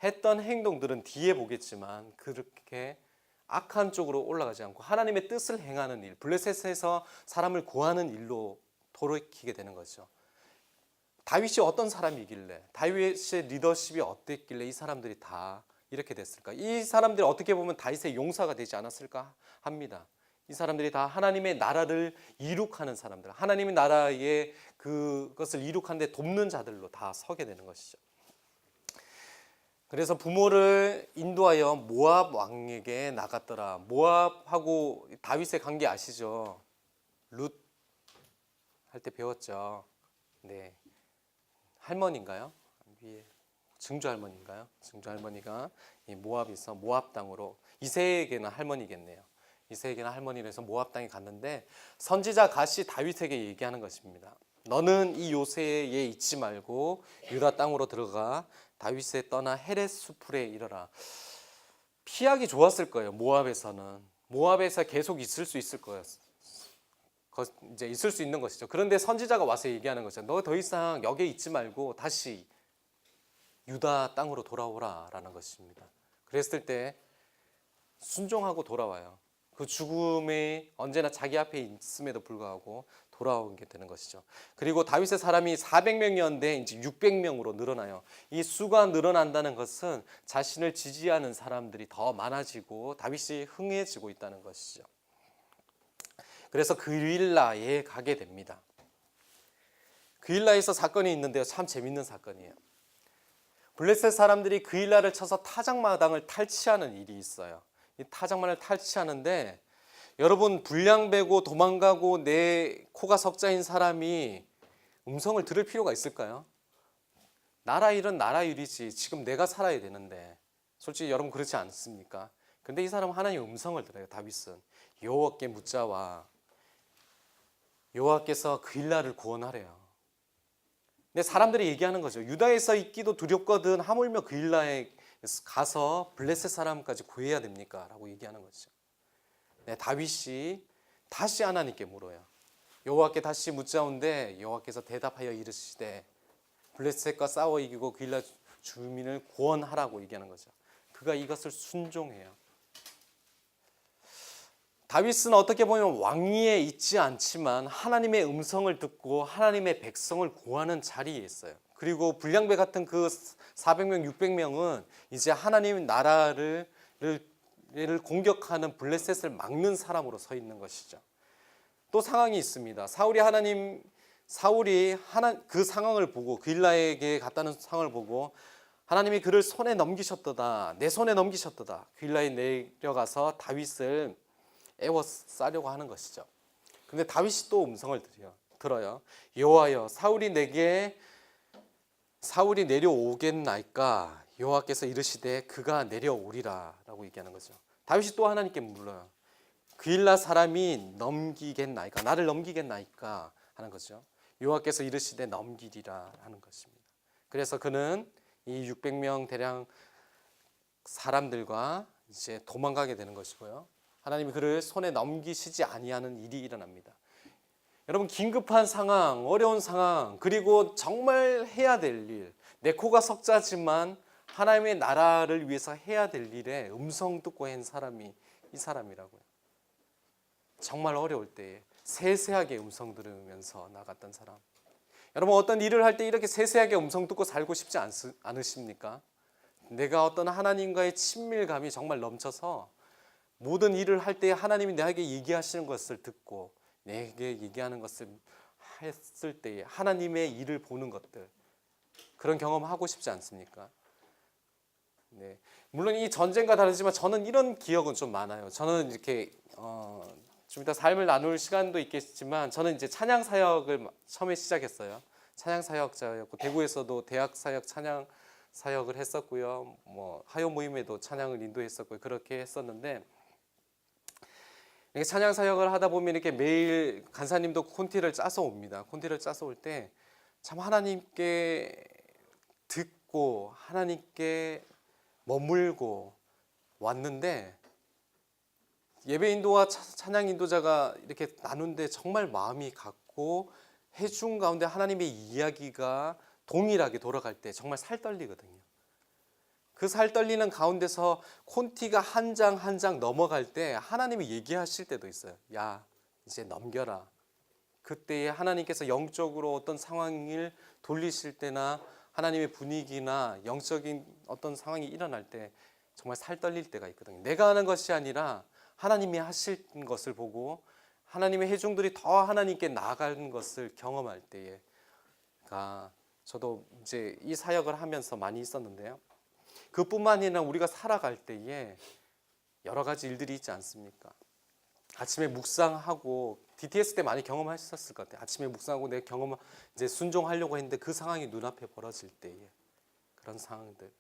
했던 행동들은 뒤에 보겠지만 그렇게 악한 쪽으로 올라가지 않고 하나님의 뜻을 행하는 일, 블레셋에서 사람을 구하는 일로 돌이키게 되는 거죠. 다윗이 어떤 사람이길래, 다윗의 리더십이 어땠길래 이 사람들이 다 이렇게 됐을까? 이 사람들이 어떻게 보면 다윗의 용사가 되지 않았을까 합니다. 이 사람들이 다 하나님의 나라를 이룩하는 사람들, 하나님의 나라의 그것을 이룩하는데 돕는 자들로 다 서게 되는 것이죠. 그래서 부모를 인도하여 모압 왕에게 나갔더라. 모압하고 다윗의 관계 아시죠? 룻 할 때 배웠죠. 네, 할머니인가요? 위에 증조 할머니인가요? 증조 할머니가 이 모압에서 모압 땅으로, 이새에게는 할머니겠네요. 이새에게는 할머니라서 모압 땅에 갔는데 선지자 갓이 다윗에게 얘기하는 것입니다. 너는 이 요새에 있지 말고 유다 땅으로 들어가 다윗에 떠나 헤렛 수풀에 이르라. 피하기 좋았을 거예요. 모압에서는 모압에서 계속 있을 수 있을 거예요. 이제 있을 수 있는 것이죠. 그런데 선지자가 와서 얘기하는 거죠. 너 더 이상 여기에 있지 말고 다시 유다 땅으로 돌아오라라는 것입니다. 그랬을 때 순종하고 돌아와요. 그 죽음이 언제나 자기 앞에 있음에도 불구하고 돌아오게 되는 것이죠. 그리고 다윗의 사람이 400명이었는데 이제 600명으로 늘어나요. 이 수가 늘어난다는 것은 자신을 지지하는 사람들이 더 많아지고 다윗이 흥해지고 있다는 것이죠. 그래서 그일라에 가게 됩니다. 그일라에서 사건이 있는데요. 참 재밌는 사건이에요. 블레셋 사람들이 그일라를 쳐서 타작마당을 탈취하는 일이 있어요. 이 타작마당을 탈취하는데 여러분, 불량배고 도망가고 내 코가 석자인 사람이 음성을 들을 필요가 있을까요? 나라 일은 나라 일이지. 지금 내가 살아야 되는데. 솔직히 여러분 그렇지 않습니까? 근데 이 사람은 하나님의 음성을 들어요. 다윗은 여호와께 묻자와 여호와께서 그일라를 구원하래요. 근데 사람들이 얘기하는 거죠. 유다에서 있기도 두렵거든 하물며 그일라에 가서 블레셋 사람까지 구해야 됩니까? 라고 얘기하는 거죠. 네, 다윗이 다시 하나님께 물어요. 여호와께 다시 묻자온데 여호와께서 대답하여 이르시되 블레셋과 싸워 이기고 그일라 주민을 구원하라고 얘기하는 거죠. 그가 이것을 순종해요. 다윗은 어떻게 보면 왕위에 있지 않지만 하나님의 음성을 듣고 하나님의 백성을 구하는 자리에 있어요. 그리고 불량배 같은 그 400명, 600명은 이제 하나님 나라를 공격하는 블레셋을 막는 사람으로 서 있는 것이죠. 또 상황이 있습니다. 사울이 그 상황을 보고 그일라에게 갔다는 상황을 보고 하나님이 그를 손에 넘기셨도다. 내 손에 넘기셨도다. 그일라에 내려가서 다윗을 애워싸려고 하는 것이죠. 근데 다윗이 또 음성을 들어요. 여호와여, 사울이 내려오겠나이까? 여호와께서 이르시되 그가 내려오리라 라고 얘기하는 거죠. 다윗이 또 하나님께 물어요. 그일라 사람이 넘기겠나이까? 나를 넘기겠나이까? 하는 거죠. 여호와께서 이르시되 넘기리라 하는 것입니다. 그래서 그는 이 600명 대량 사람들과 이제 도망가게 되는 것이고요. 하나님이 그를 손에 넘기시지 아니하는 일이 일어납니다. 여러분, 긴급한 상황, 어려운 상황, 그리고 정말 해야 될 일, 내 코가 석자지만 하나님의 나라를 위해서 해야 될 일에 음성 듣고 한 사람이 이 사람이라고요. 정말 어려울 때에 세세하게 음성 들으면서 나갔던 사람. 여러분, 어떤 일을 할 때 이렇게 세세하게 음성 듣고 살고 싶지 않으십니까? 내가 어떤 하나님과의 친밀감이 정말 넘쳐서 모든 일을 할 때 하나님이 나에게 얘기하시는 것을 듣고 내게 얘기하는 것을 했을 때 하나님의 일을 보는 것들, 그런 경험하고 싶지 않습니까? 네. 물론 이 전쟁과 다르지만 저는 이런 기억은 좀 많아요. 저는 이렇게 좀 이따 삶을 나눌 시간도 있겠지만 저는 이제 찬양 사역을 처음에 시작했어요. 찬양 사역자였고 대구에서도 대학 사역 찬양 사역을 했었고요. 뭐 하요 모임에도 찬양을 인도했었고요. 그렇게 했었는데 이렇게 찬양 사역을 하다 보면 이렇게 매일 간사님도 콘티를 짜서 옵니다. 콘티를 짜서 올 때 참 하나님께 듣고 하나님께 머물고 왔는데, 예배 인도와 찬양 인도자가 이렇게 나눈데 정말 마음이 같고 해준 가운데 하나님의 이야기가 동일하게 돌아갈 때 정말 살 떨리거든요. 그 살 떨리는 가운데서 콘티가 한 장 한 장 넘어갈 때 하나님이 얘기하실 때도 있어요. 야, 이제 넘겨라. 그때에 하나님께서 영적으로 어떤 상황을 돌리실 때나 하나님의 분위기나 영적인 어떤 상황이 일어날 때 정말 살 떨릴 때가 있거든요. 내가 하는 것이 아니라 하나님이 하실 것을 보고 하나님의 회중들이 더 하나님께 나아가는 것을 경험할 때가 저도 이제 이 사역을 하면서 많이 있었는데요. 그뿐만 아니라 우리가 살아갈 때에 여러 가지 일들이 있지 않습니까? 아침에 묵상하고 DTS 때 많이 경험하셨을 것 같아요. 아침에 묵상하고 내 경험 이제 순종하려고 했는데 그 상황이 눈앞에 벌어질 때에 그런 상황들.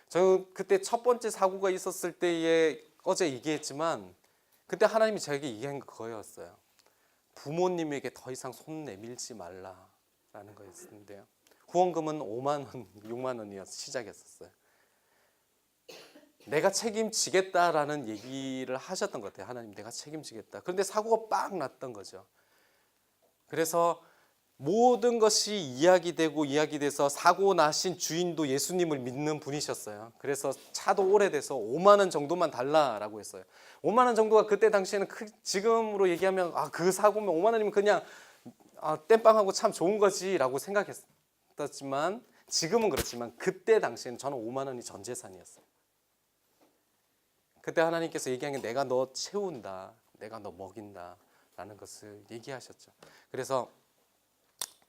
저는 그때 첫 번째 사고가 있었을 때에 어제 얘기했지만 그때 하나님이 저에게 얘기한 거 그거였어요. 부모님에게 더 이상 손 내밀지 말라라는 거였는데요. 후원금은 5만 원, 6만 원이어서 시작했었어요. 내가 책임지겠다라는 얘기를 하셨던 것 같아요. 하나님, 내가 책임지겠다. 그런데 사고가 빡 났던 거죠. 그래서 모든 것이 이야기돼서 사고 나신 주인도 예수님을 믿는 분이셨어요. 그래서 차도 오래돼서 5만 원 정도만 달라라고 했어요. 5만 원 정도가 그때 당시에는 지금으로 얘기하면 그 사고면 5만 원이면 그냥 땜빵하고 참 좋은 거지라고 생각했었지만, 지금은 그렇지만 그때 당시에는 저는 5만 원이 전 재산이었어요. 그때 하나님께서 얘기한 게 내가 너 채운다, 내가 너 먹인다 라는 것을 얘기하셨죠. 그래서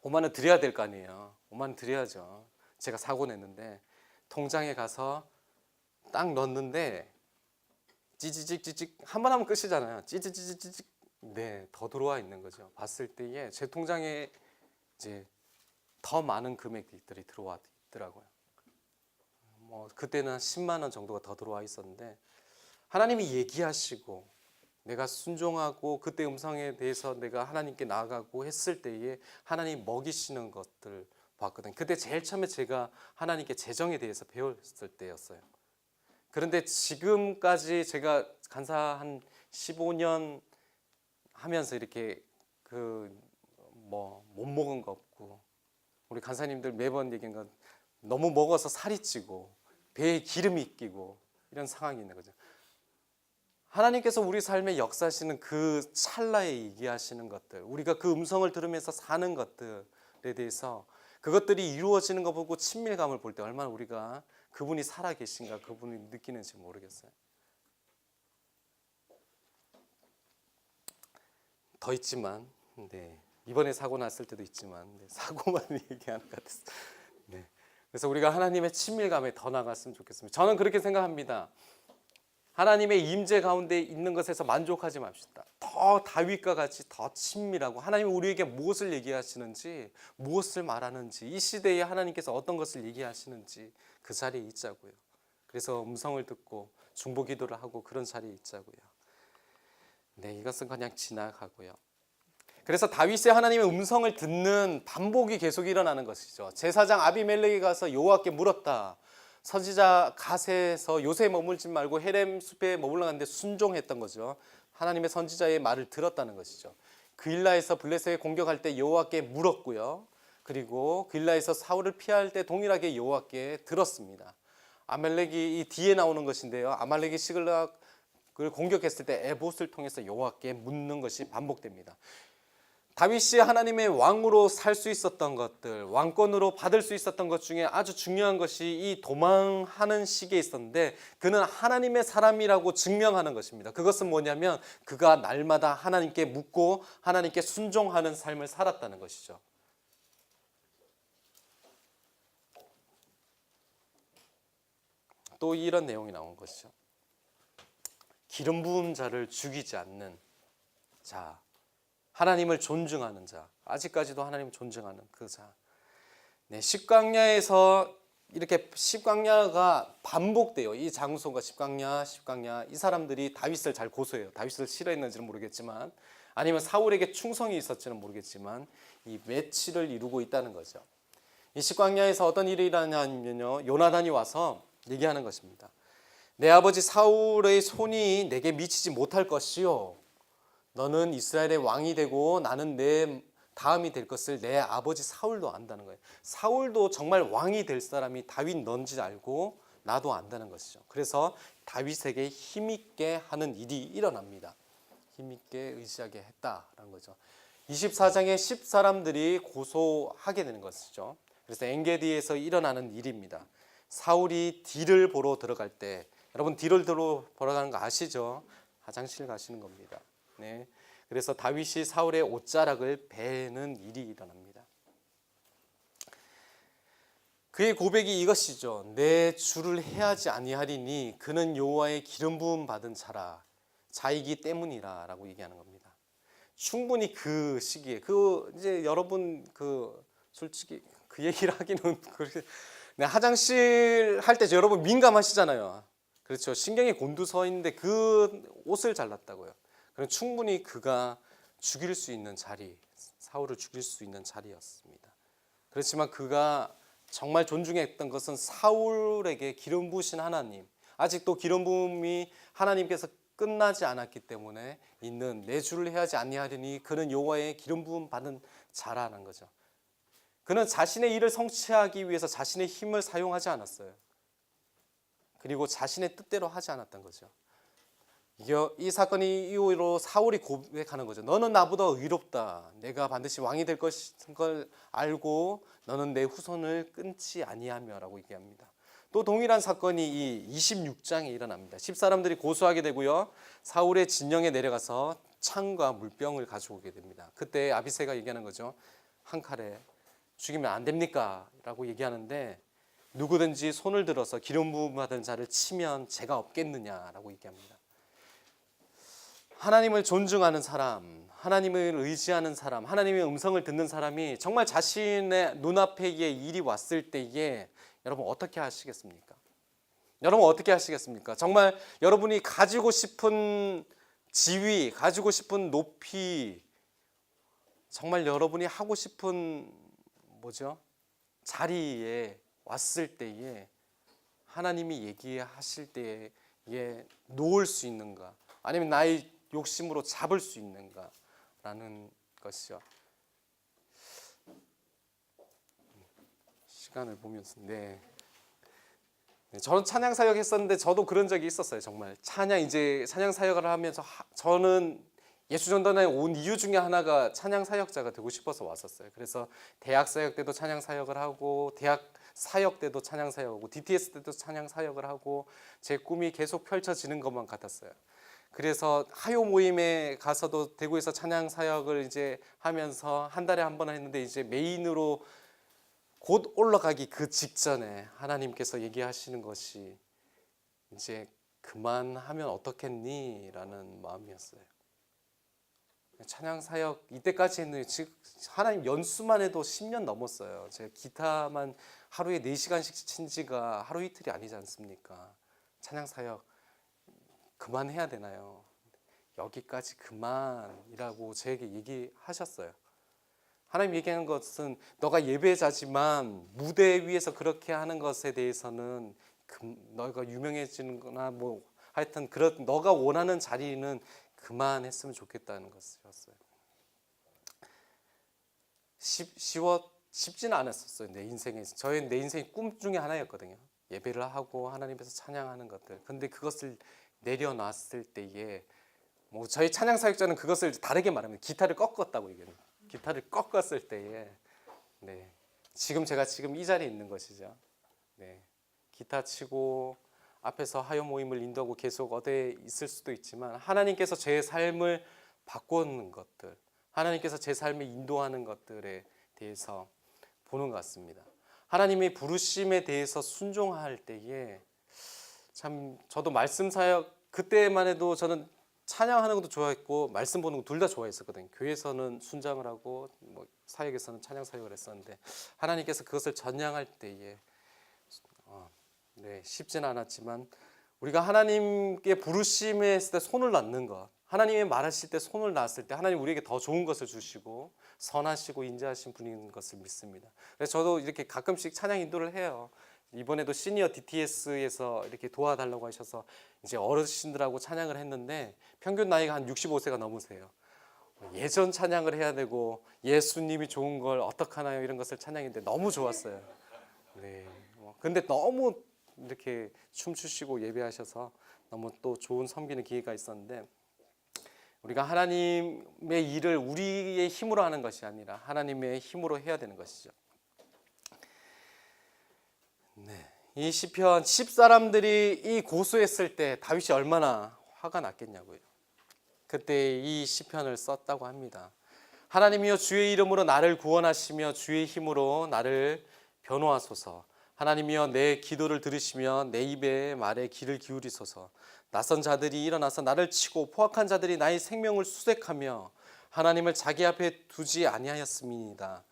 5만 원 드려야 될 거 아니에요. 5만 원 드려야죠. 제가 사고 냈는데 통장에 가서 딱 넣었는데 찌찌찌찌 한 번 하면 끝이잖아요. 찌찌찌찌 네, 더 들어와 있는 거죠. 봤을 때에 제 통장에 이제 더 많은 금액들이 들어와 있더라고요. 그때는 10만 원 정도가 더 들어와 있었는데 하나님이 얘기하시고 내가 순종하고 그때 음성에 대해서 내가 하나님께 나아가고 했을 때에 하나님 먹이시는 것들 봤거든요. 그때 제일 처음에 제가 하나님께 재정에 대해서 배웠을 때였어요. 그런데 지금까지 제가 간사 한 15년 하면서 이렇게 못 먹은 거 없고, 우리 간사님들 매번 얘기한 건 너무 먹어서 살이 찌고 배에 기름이 끼고 이런 상황이 있는 거죠. 하나님께서 우리 삶에 역사하시는 그 찰나에 얘기하시는 것들, 우리가 그 음성을 들으면서 사는 것들에 대해서 그것들이 이루어지는 거 보고 친밀감을 볼 때 얼마나 우리가 그분이 살아계신가 그분이 느끼는지 모르겠어요. 더 있지만 이번에 사고 났을 때도 있지만 사고만 얘기하는 것 같았어요. 그래서 우리가 하나님의 친밀감에 더 나갔으면 좋겠습니다. 저는 그렇게 생각합니다. 하나님의 임재 가운데 있는 것에서 만족하지 맙시다. 더 다윗과 같이 더 친밀하고 하나님이 우리에게 무엇을 얘기하시는지, 무엇을 말하는지, 이 시대에 하나님께서 어떤 것을 얘기하시는지 그 자리에 있자고요. 그래서 음성을 듣고 중보기도를 하고 그런 자리에 있자고요. 이것은 그냥 지나가고요. 그래서 다윗의 하나님의 음성을 듣는 반복이 계속 일어나는 것이죠. 제사장 아비멜렉이 가서 여호와께 물었다. 선지자 갓에서 요새에 머물지 말고 헤렘 숲에 머물러 갔는데 순종했던 거죠. 하나님의 선지자의 말을 들었다는 것이죠. 그일라에서 블레셋에 공격할 때 여호와께 물었고요. 그리고 그일라에서 사울을 피할 때 동일하게 여호와께 들었습니다. 아말렉이 이 뒤에 나오는 것인데요. 아말렉이 시글락을 공격했을 때 에봇을 통해서 여호와께 묻는 것이 반복됩니다. 다윗이 하나님의 왕으로 살 수 있었던 것들, 왕권으로 받을 수 있었던 것 중에 아주 중요한 것이 이 도망하는 시기에 있었는데 그는 하나님의 사람이라고 증명하는 것입니다. 그것은 뭐냐면 그가 날마다 하나님께 묻고 하나님께 순종하는 삶을 살았다는 것이죠. 또 이런 내용이 나온 것이죠. 기름 부은 자를 죽이지 않는 자, 하나님을 존중하는 자, 아직까지도 하나님을 존중하는 그 자. 식광야에서 이렇게 십광야가 반복돼요. 이 장소가 십광야 이 사람들이 다윗을 잘 고소해요. 다윗을 싫어했는지는 모르겠지만, 아니면 사울에게 충성이 있었지는 모르겠지만, 이 매치를 이루고 있다는 거죠. 이 십광야에서 어떤 일이 일어나냐면요, 요나단이 와서 얘기하는 것입니다. 내 아버지 사울의 손이 내게 미치지 못할 것이요, 너는 이스라엘의 왕이 되고 나는 내 다음이 될 것을 내 아버지 사울도 안다는 거예요. 사울도 정말 왕이 될 사람이 다윗 넌지 알고 나도 안다는 것이죠. 그래서 다윗에게 힘있게 하는 일이 일어납니다. 힘있게 의지하게 했다라는 거죠. 24장에 10사람들이 고소하게 되는 것이죠. 그래서 엔게디에서 일어나는 일입니다. 사울이 딜을 보러 들어갈 때, 여러분 딜을 보러 가는 거 아시죠? 화장실 가시는 겁니다. 네. 그래서 다윗이 사울의 옷자락을 베는 일이 일어납니다. 그의 고백이 이것이죠. 내 주를 해하지 아니하리니 그는 여호와의 기름 부음 받은 자이기 때문이라라고 얘기하는 겁니다. 충분히 그 시기에 이제 여러분 솔직히 그 얘기를 하기는 화장실 할 때 여러분 민감하시잖아요. 그렇죠. 신경이 곤두서 있는데 그 옷을 잘랐다고요. 그럼 충분히 그가 죽일 수 있는 자리, 사울을 죽일 수 있는 자리였습니다. 그렇지만 그가 정말 존중했던 것은 사울에게 기름 부으신 하나님, 아직도 기름 부음이 하나님께서 끝나지 않았기 때문에 있는 내 주를 해하지 아니하리니 그는 여호와의 기름 부음 받은 자라는 거죠. 그는 자신의 일을 성취하기 위해서 자신의 힘을 사용하지 않았어요. 그리고 자신의 뜻대로 하지 않았던 거죠. 이 사건이 이후로 사울이 고백하는 거죠. 너는 나보다 의롭다. 내가 반드시 왕이 될 것인 걸 알고 너는 내 후손을 끊지 아니하며라고 얘기합니다. 또 동일한 사건이 이 26장에 일어납니다. 10사람들이 고소하게 되고요. 사울의 진영에 내려가서 창과 물병을 가져오게 됩니다. 그때 아비새가 얘기하는 거죠. 한 칼에 죽이면 안 됩니까? 라고 얘기하는데, 누구든지 손을 들어서 기름 부음 받은 자를 치면 죄가 없겠느냐라고 얘기합니다. 하나님을 존중하는 사람, 하나님을 의지하는 사람, 하나님의 음성을 듣는 사람이 정말 자신의 눈앞에 일이 왔을 때에 여러분 어떻게 하시겠습니까? 여러분 어떻게 하시겠습니까? 정말 여러분이 가지고 싶은 지위, 가지고 싶은 높이, 정말 여러분이 하고 싶은 자리에 왔을 때에 하나님이 얘기하실 때에 놓을 수 있는가, 아니면 나의 욕심으로 잡을 수 있는가라는 것이죠. 시간을 보면서 저는 찬양 사역 했었는데 저도 그런 적이 있었어요. 정말 찬양 사역을 하면서 저는 예수전단에 온 이유 중에 하나가 찬양 사역자가 되고 싶어서 왔었어요. 그래서 대학 사역 때도 찬양 사역을 하고, 대학 사역 때도 찬양 사역하고, DTS 때도 찬양 사역을 하고, 제 꿈이 계속 펼쳐지는 것만 같았어요. 그래서 하요 모임에 가서도 대구에서 찬양 사역을 이제 하면서 한 달에 한 번 했는데, 이제 메인으로 곧 올라가기 그 직전에 하나님께서 얘기하시는 것이 이제 그만하면 어떻겠니? 라는 마음이었어요. 찬양 사역 이때까지 했는데 지금 하나님 연수만 해도 10년 넘었어요. 제가 기타만 하루에 4시간씩 친 지가 하루 이틀이 아니지 않습니까? 찬양 사역 그만해야 되나요? 여기까지 그만이라고 저에게 얘기하셨어요. 하나님 얘기하는 것은 너가 예배자지만 무대 위에서 그렇게 하는 것에 대해서는 너가 유명해지는 거나 하여튼 그런 너가 원하는 자리는 그만했으면 좋겠다는 것이었어요. 쉽지는 않았었어요. 내 인생에서. 내 인생의 꿈 중에 하나였거든요. 예배를 하고 하나님께서 찬양하는 것들. 근데 그것을 내려놨을 때에 저희 찬양 사역자는 그것을 다르게 말하면 기타를 꺾었다고 얘기합니다. 기타를 꺾었을 때에 지금 제가 이 자리에 있는 것이죠. 기타 치고 앞에서 하요 모임을 인도하고 계속 어디에 있을 수도 있지만, 하나님께서 제 삶을 바꾸는 것들, 하나님께서 제 삶을 인도하는 것들에 대해서 보는 것 같습니다. 하나님의 부르심에 대해서 순종할 때에 참 저도 말씀 사역 그때만 해도 저는 찬양하는 것도 좋아했고 말씀 보는 거 둘 다 좋아했었거든요. 교회에서는 순장을 하고 사역에서는 찬양 사역을 했었는데, 하나님께서 그것을 전향할 때에 네, 쉽진 않았지만 우리가 하나님께 부르심에 했을 때 손을 놨는 것, 하나님이 말하실 때 손을 놨을 때 하나님 우리에게 더 좋은 것을 주시고 선하시고 인자하신 분인 것을 믿습니다. 그래서 저도 이렇게 가끔씩 찬양 인도를 해요. 이번에도 시니어 DTS에서 이렇게 도와달라고 하셔서 이제 어르신들하고 찬양을 했는데 평균 나이가 한 65세가 넘으세요. 예전 찬양을 해야 되고 예수님이 좋은 걸 어떡하나요 이런 것을 찬양했는데 너무 좋았어요. 네. 근데 너무 이렇게 춤추시고 예배하셔서 너무 또 좋은 섬기는 기회가 있었는데 우리가 하나님의 일을 우리의 힘으로 하는 것이 아니라 하나님의 힘으로 해야 되는 것이죠. 네. 이 시편 10사람들이 이 고소했을 때 다윗이 얼마나 화가 났겠냐고요. 그때 이 시편을 썼다고 합니다. 하나님이여 주의 이름으로 나를 구원하시며 주의 힘으로 나를 변호하소서. 하나님이여 내 기도를 들으시며 내 입의 말에 귀를 기울이소서. 낯선 자들이 일어나서 나를 치고 포악한 자들이 나의 생명을 수색하며 하나님을 자기 앞에 두지 아니하였음이니이다.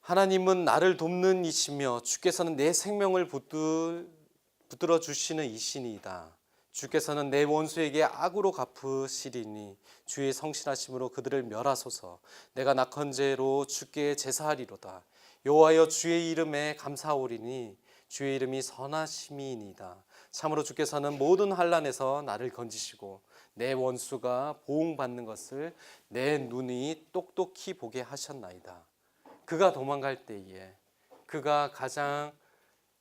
하나님은 나를 돕는 이시며 주께서는 내 생명을 붙들어 주시는 이시니이다. 주께서는 내 원수에게 악으로 갚으시리니 주의 성실하심으로 그들을 멸하소서. 내가 낙헌제로 주께 제사하리로다. 여호와여 주의 이름에 감사하오리니 주의 이름이 선하심이니이다. 참으로 주께서는 모든 환난에서 나를 건지시고 내 원수가 보응받는 것을 내 눈이 똑똑히 보게 하셨나이다. 그가 도망갈 때에, 그가 가장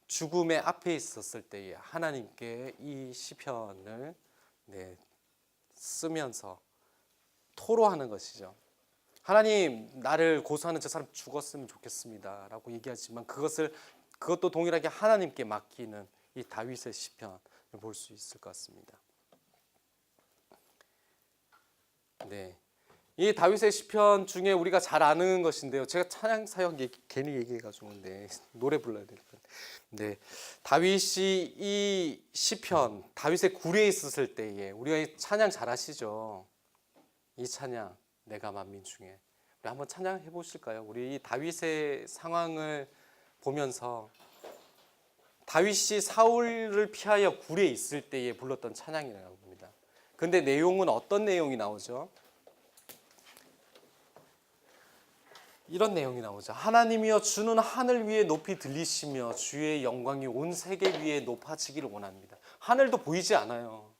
죽음의 앞에 있었을 때에 하나님께 이 시편을 쓰면서 토로하는 것이죠. 하나님, 나를 고소하는 저 사람 죽었으면 좋겠습니다 라고 얘기하지만 그것도 동일하게 하나님께 맡기는 이 다윗의 시편을 볼 수 있을 것 같습니다. 네, 이 다윗의 시편 중에 우리가 잘 아는 것인데요. 제가 찬양 사역 괜히 얘기해가지고 노래 불러야 되니까. 네, 다윗이 이 시편, 다윗의 굴에 있었을 때에 우리가 이 찬양 잘 아시죠? 이 찬양, 내가 만민 중에. 우리 한번 찬양해 보실까요? 우리 이 다윗의 상황을 보면서 다윗이 사울을 피하여 굴에 있을 때에 불렀던 찬양이라고 합니다. 근데 내용은 어떤 내용이 나오죠? 이런 내용이 나오죠. 하나님이여 주는 하늘 위에 높이 들리시며 주의 영광이 온 세계 위에 높아지기를 원합니다. 하늘도 보이지 않아요.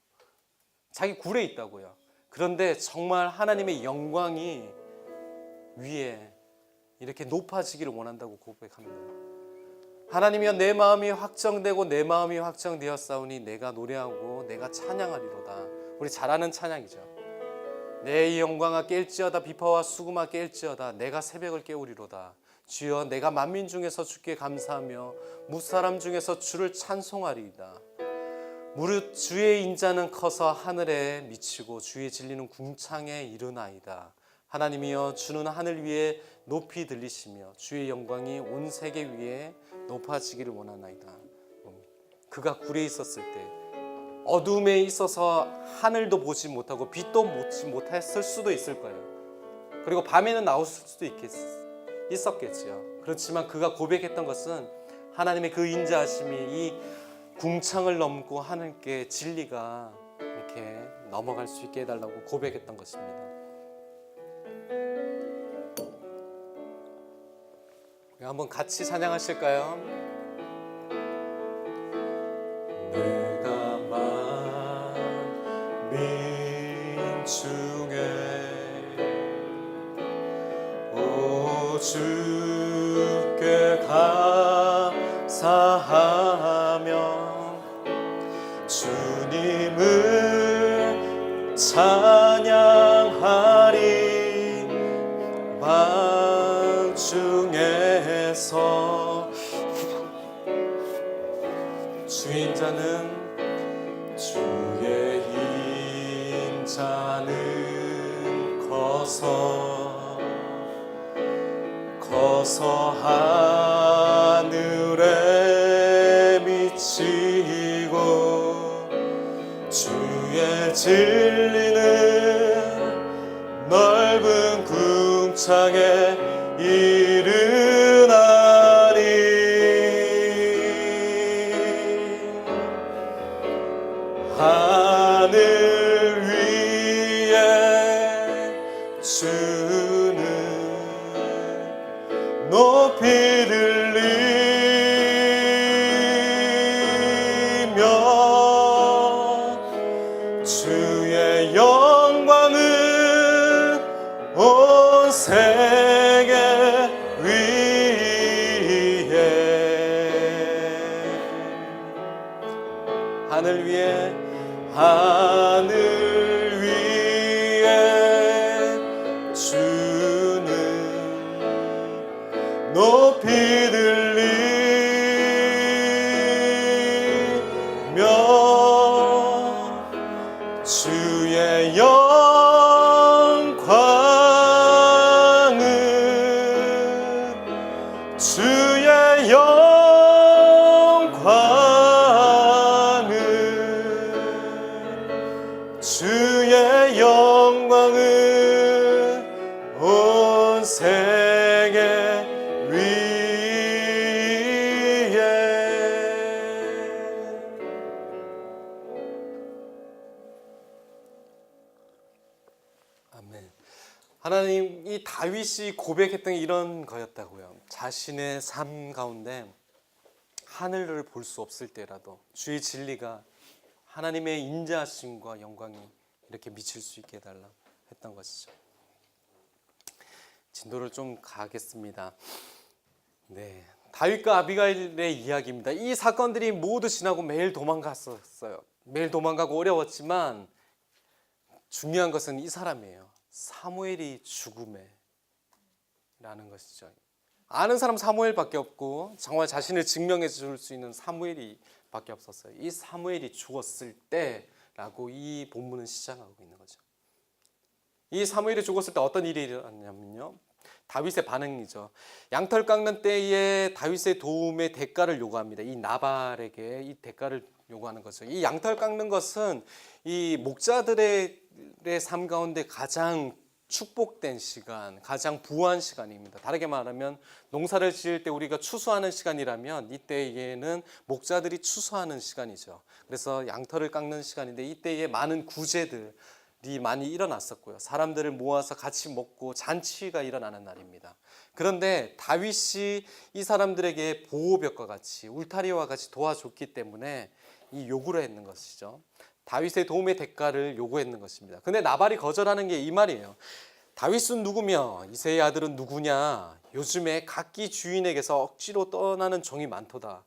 자기 굴에 있다고요. 그런데 정말 하나님의 영광이 위에 이렇게 높아지기를 원한다고 고백합니다. 하나님이여 내 마음이 확정되고 내 마음이 확정되었사오니 내가 노래하고 내가 찬양하리로다. 우리 잘 아는 찬양이죠. 내 영광아 깰지어다 비파와 수금아 깰지어다 내가 새벽을 깨우리로다. 주여 내가 만민 중에서 주께 감사하며 무사람 중에서 주를 찬송하리이다. 무릇 주의 인자는 커서 하늘에 미치고 주의 진리는 궁창에 이르나이다. 하나님이여 주는 하늘 위에 높이 들리시며 주의 영광이 온 세계 위에 높아지기를 원하나이다. 그가 굴에 있었을 때 어둠에 있어서 하늘도 보지 못하고 빛도 보지 못했을 수도 있을 거예요. 그리고 밤에는 나올 수도 있었겠지요. 그렇지만 그가 고백했던 것은 하나님의 그 인자하심이 이 궁창을 넘고 하늘께 진리가 이렇게 넘어갈 수 있게 해달라고 고백했던 것입니다. 한번 같이 찬양하실까요? 내가 만민 중에 오 주께 감사하며 주님을 찬양하리. 중에서 주인자는 주의 인자는 커서 하늘에 미치고 주의 진리는 넓은 궁창에 이르나니. 하늘 위에 하늘 위에 주는 높이 들리며 주의 영광은 주의 영광은 주의 영광은 온 세계 위에. 아멘. 하나님이 다윗이 고백했던 게 이런 거였다고요. 자신의 삶 가운데 하늘을 볼 수 없을 때라도 주의 진리가 하나님의 인자하심과 영광이 이렇게 미칠 수 있게 해달라 했던 것이죠. 진도를 좀 가겠습니다. 네, 다윗과 아비가일의 이야기입니다. 이 사건들이 모두 지나고 매일 도망갔었어요. 매일 도망가고 어려웠지만 중요한 것은 이 사람이에요. 사무엘이 죽음에 라는 것이죠. 아는 사람 사무엘밖에 없고 정말 자신을 증명해 줄 수 있는 사무엘이 밖에 없었어요. 이 사무엘이 죽었을 때라고 이 본문은 시작하고 있는 거죠. 이 사무엘이 죽었을 때 어떤 일이 일어났냐면요, 다윗의 반응이죠. 양털 깎는 때에 다윗의 도움의 대가를 요구합니다. 이 나발에게 이 대가를 요구하는 거죠. 이 양털 깎는 것은 이 목자들의 삶 가운데 가장 축복된 시간, 가장 부한 시간입니다. 다르게 말하면 농사를 지을 때 우리가 추수하는 시간이라면 이때에는 목자들이 추수하는 시간이죠. 그래서 양털을 깎는 시간인데 이때에 많은 구제들이 많이 일어났었고요. 사람들을 모아서 같이 먹고 잔치가 일어나는 날입니다. 그런데 다윗이 이 사람들에게 보호벽과 같이 울타리와 같이 도와줬기 때문에 이 요구를 했는 것이죠. 다윗의 도움의 대가를 요구했는 것입니다. 근데 나발이 거절하는 게 이 말이에요. 다윗은 누구며 이새의 아들은 누구냐? 요즘에 각기 주인에게서 억지로 떠나는 종이 많도다.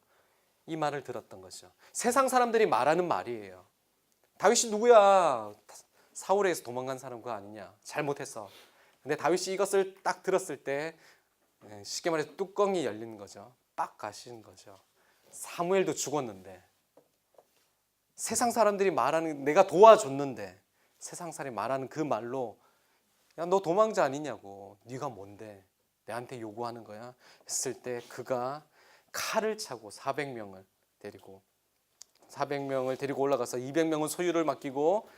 이 말을 들었던 거죠. 세상 사람들이 말하는 말이에요. 다윗이 누구야? 사울에게서 도망간 사람 그거 아니냐? 잘못했어. 근데 다윗이 이것을 딱 들었을 때 쉽게 말해서 뚜껑이 열리는 거죠. 빡 가시는 거죠. 사무엘도 죽었는데 세상 사람들이 말하는, 내가 도와줬는데 세상 사람이 말하는 그 말로 야, 너 도망자 아니냐고, 네가 뭔데 내한테 요구하는 거야 했을 때 그가 칼을 차고 400명을 데리고 올라가서 200명은 소유를 맡기고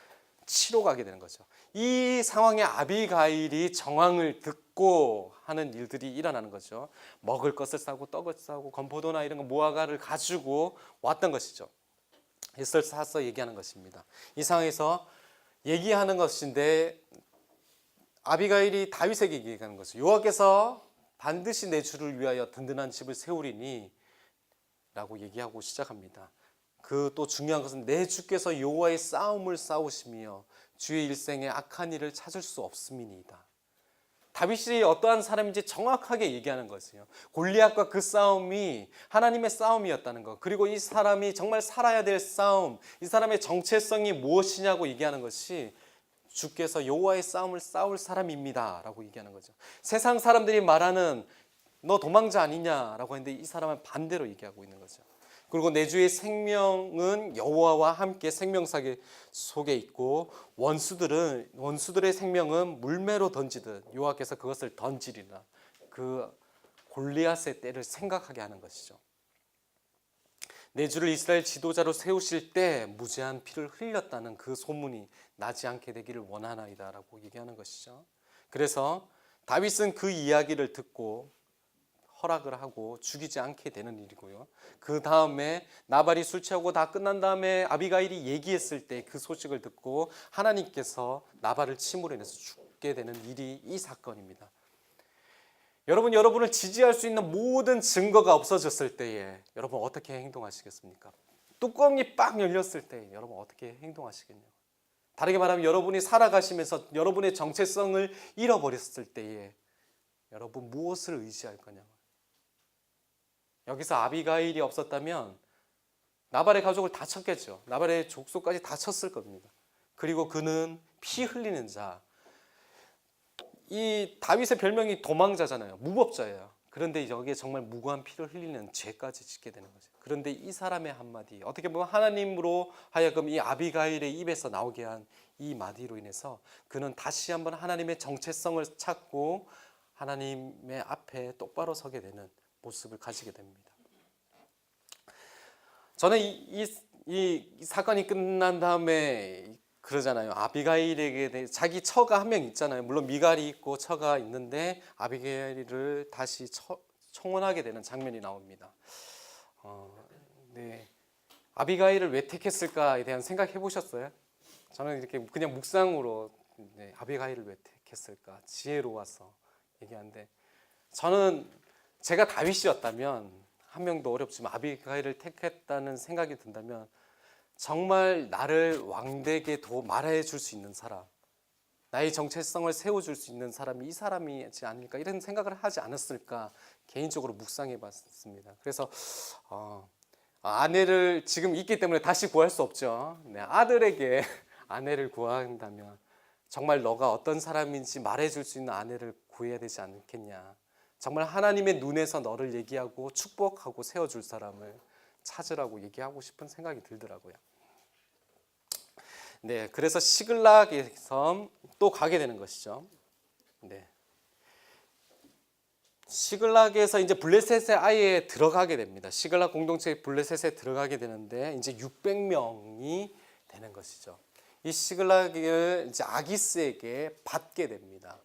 치러 가게 되는 거죠. 이 상황에 아비가일이 정황을 듣고 하는 일들이 일어나는 거죠. 먹을 것을 싸고 떡을 싸고 건포도나 이런 거 무화과를 가지고 왔던 것이죠. 이것을 사서 얘기하는 것입니다. 이 상황에서 얘기하는 것인데 아비가일이 다윗에게 얘기하는 것이죠. 여호와께서 반드시 내 주를 위하여 든든한 집을 세우리니 라고 얘기하고 시작합니다. 그 또 중요한 것은 내 주께서 여호와의 싸움을 싸우시며 주의 일생에 악한 일을 찾을 수 없음이니이다. 다윗이 어떠한 사람인지 정확하게 얘기하는 것이에요. 골리앗과 그 싸움이 하나님의 싸움이었다는 것, 그리고 이 사람이 정말 살아야 될 싸움, 이 사람의 정체성이 무엇이냐고 얘기하는 것이 주께서 여호와의 싸움을 싸울 사람입니다 라고 얘기하는 거죠. 세상 사람들이 말하는 너 도망자 아니냐라고 했는데 이 사람은 반대로 얘기하고 있는 거죠. 그리고 내 주의 생명은 여호와와 함께 생명사계 속에 있고 원수들의 생명은 물매로 던지듯 여호와께서 그것을 던지리라. 그 골리앗의 때를 생각하게 하는 것이죠. 내 주를 이스라엘 지도자로 세우실 때 무죄한 피를 흘렸다는 그 소문이 나지 않게 되기를 원하나이다 라고 얘기하는 것이죠. 그래서 다윗은 그 이야기를 듣고 허락을 하고 죽이지 않게 되는 일이고요. 그 다음에 나발이 술 취하고 다 끝난 다음에 아비가일이 얘기했을 때 그 소식을 듣고 하나님께서 나발을 침으로 인해서 죽게 되는 일이 이 사건입니다. 여러분을 지지할 수 있는 모든 증거가 없어졌을 때에 여러분 어떻게 행동하시겠습니까? 뚜껑이 빡 열렸을 때 여러분 어떻게 행동하시겠냐고. 다르게 말하면 여러분이 살아가시면서 여러분의 정체성을 잃어버렸을 때에 여러분 무엇을 의지할 거냐고. 여기서 아비가일이 없었다면 나발의 가족을 다 쳤겠죠. 나발의 족속까지 다 쳤을 겁니다. 그리고 그는 피 흘리는 자. 이 다윗의 별명이 도망자잖아요. 무법자예요. 그런데 여기에 정말 무고한 피를 흘리는 죄까지 짓게 되는 거죠. 그런데 이 사람의 한마디, 어떻게 보면 하나님으로 하여금 이 아비가일의 입에서 나오게 한 이 마디로 인해서 그는 다시 한번 하나님의 정체성을 찾고 하나님의 앞에 똑바로 서게 되는 모습을 가지게 됩니다. 저는 이 사건이 끝난 다음에 그러잖아요. 아비가일에게 자기 처가 한 명 있잖아요. 물론 미갈이 있고 처가 있는데 아비가일을 다시 청혼하게 되는 장면이 나옵니다. 네. 아비가일을 왜 택했을까에 대한 생각해 보셨어요? 저는 이렇게 그냥 묵상으로 아비가일을 왜 택했을까? 지혜로워서 얘기하는데 저는 제가 다윗이었다면 한 명도 어렵지만 아비가일을 택했다는 생각이 든다면 정말 나를 왕되게 말해줄 수 있는 사람, 나의 정체성을 세워줄 수 있는 사람이 이 사람이지 않을까 이런 생각을 하지 않았을까 개인적으로 묵상해봤습니다. 그래서 아내를 지금 있기 때문에 다시 구할 수 없죠. 네, 아들에게 아내를 구한다면 정말 너가 어떤 사람인지 말해줄 수 있는 아내를 구해야 되지 않겠냐. 정말 하나님의 눈에서 너를 얘기하고 축복하고 세워줄 사람을 찾으라고 얘기하고 싶은 생각이 들더라고요. 네, 그래서 시글락에서 또 가게 되는 것이죠. 네. 시글락에서 이제 블레셋의 아예 들어가게 됩니다. 시글락 공동체 블레셋에 들어가게 되는데 이제 600명이 되는 것이죠. 이 시글락을 이제 아기스에게 받게 됩니다.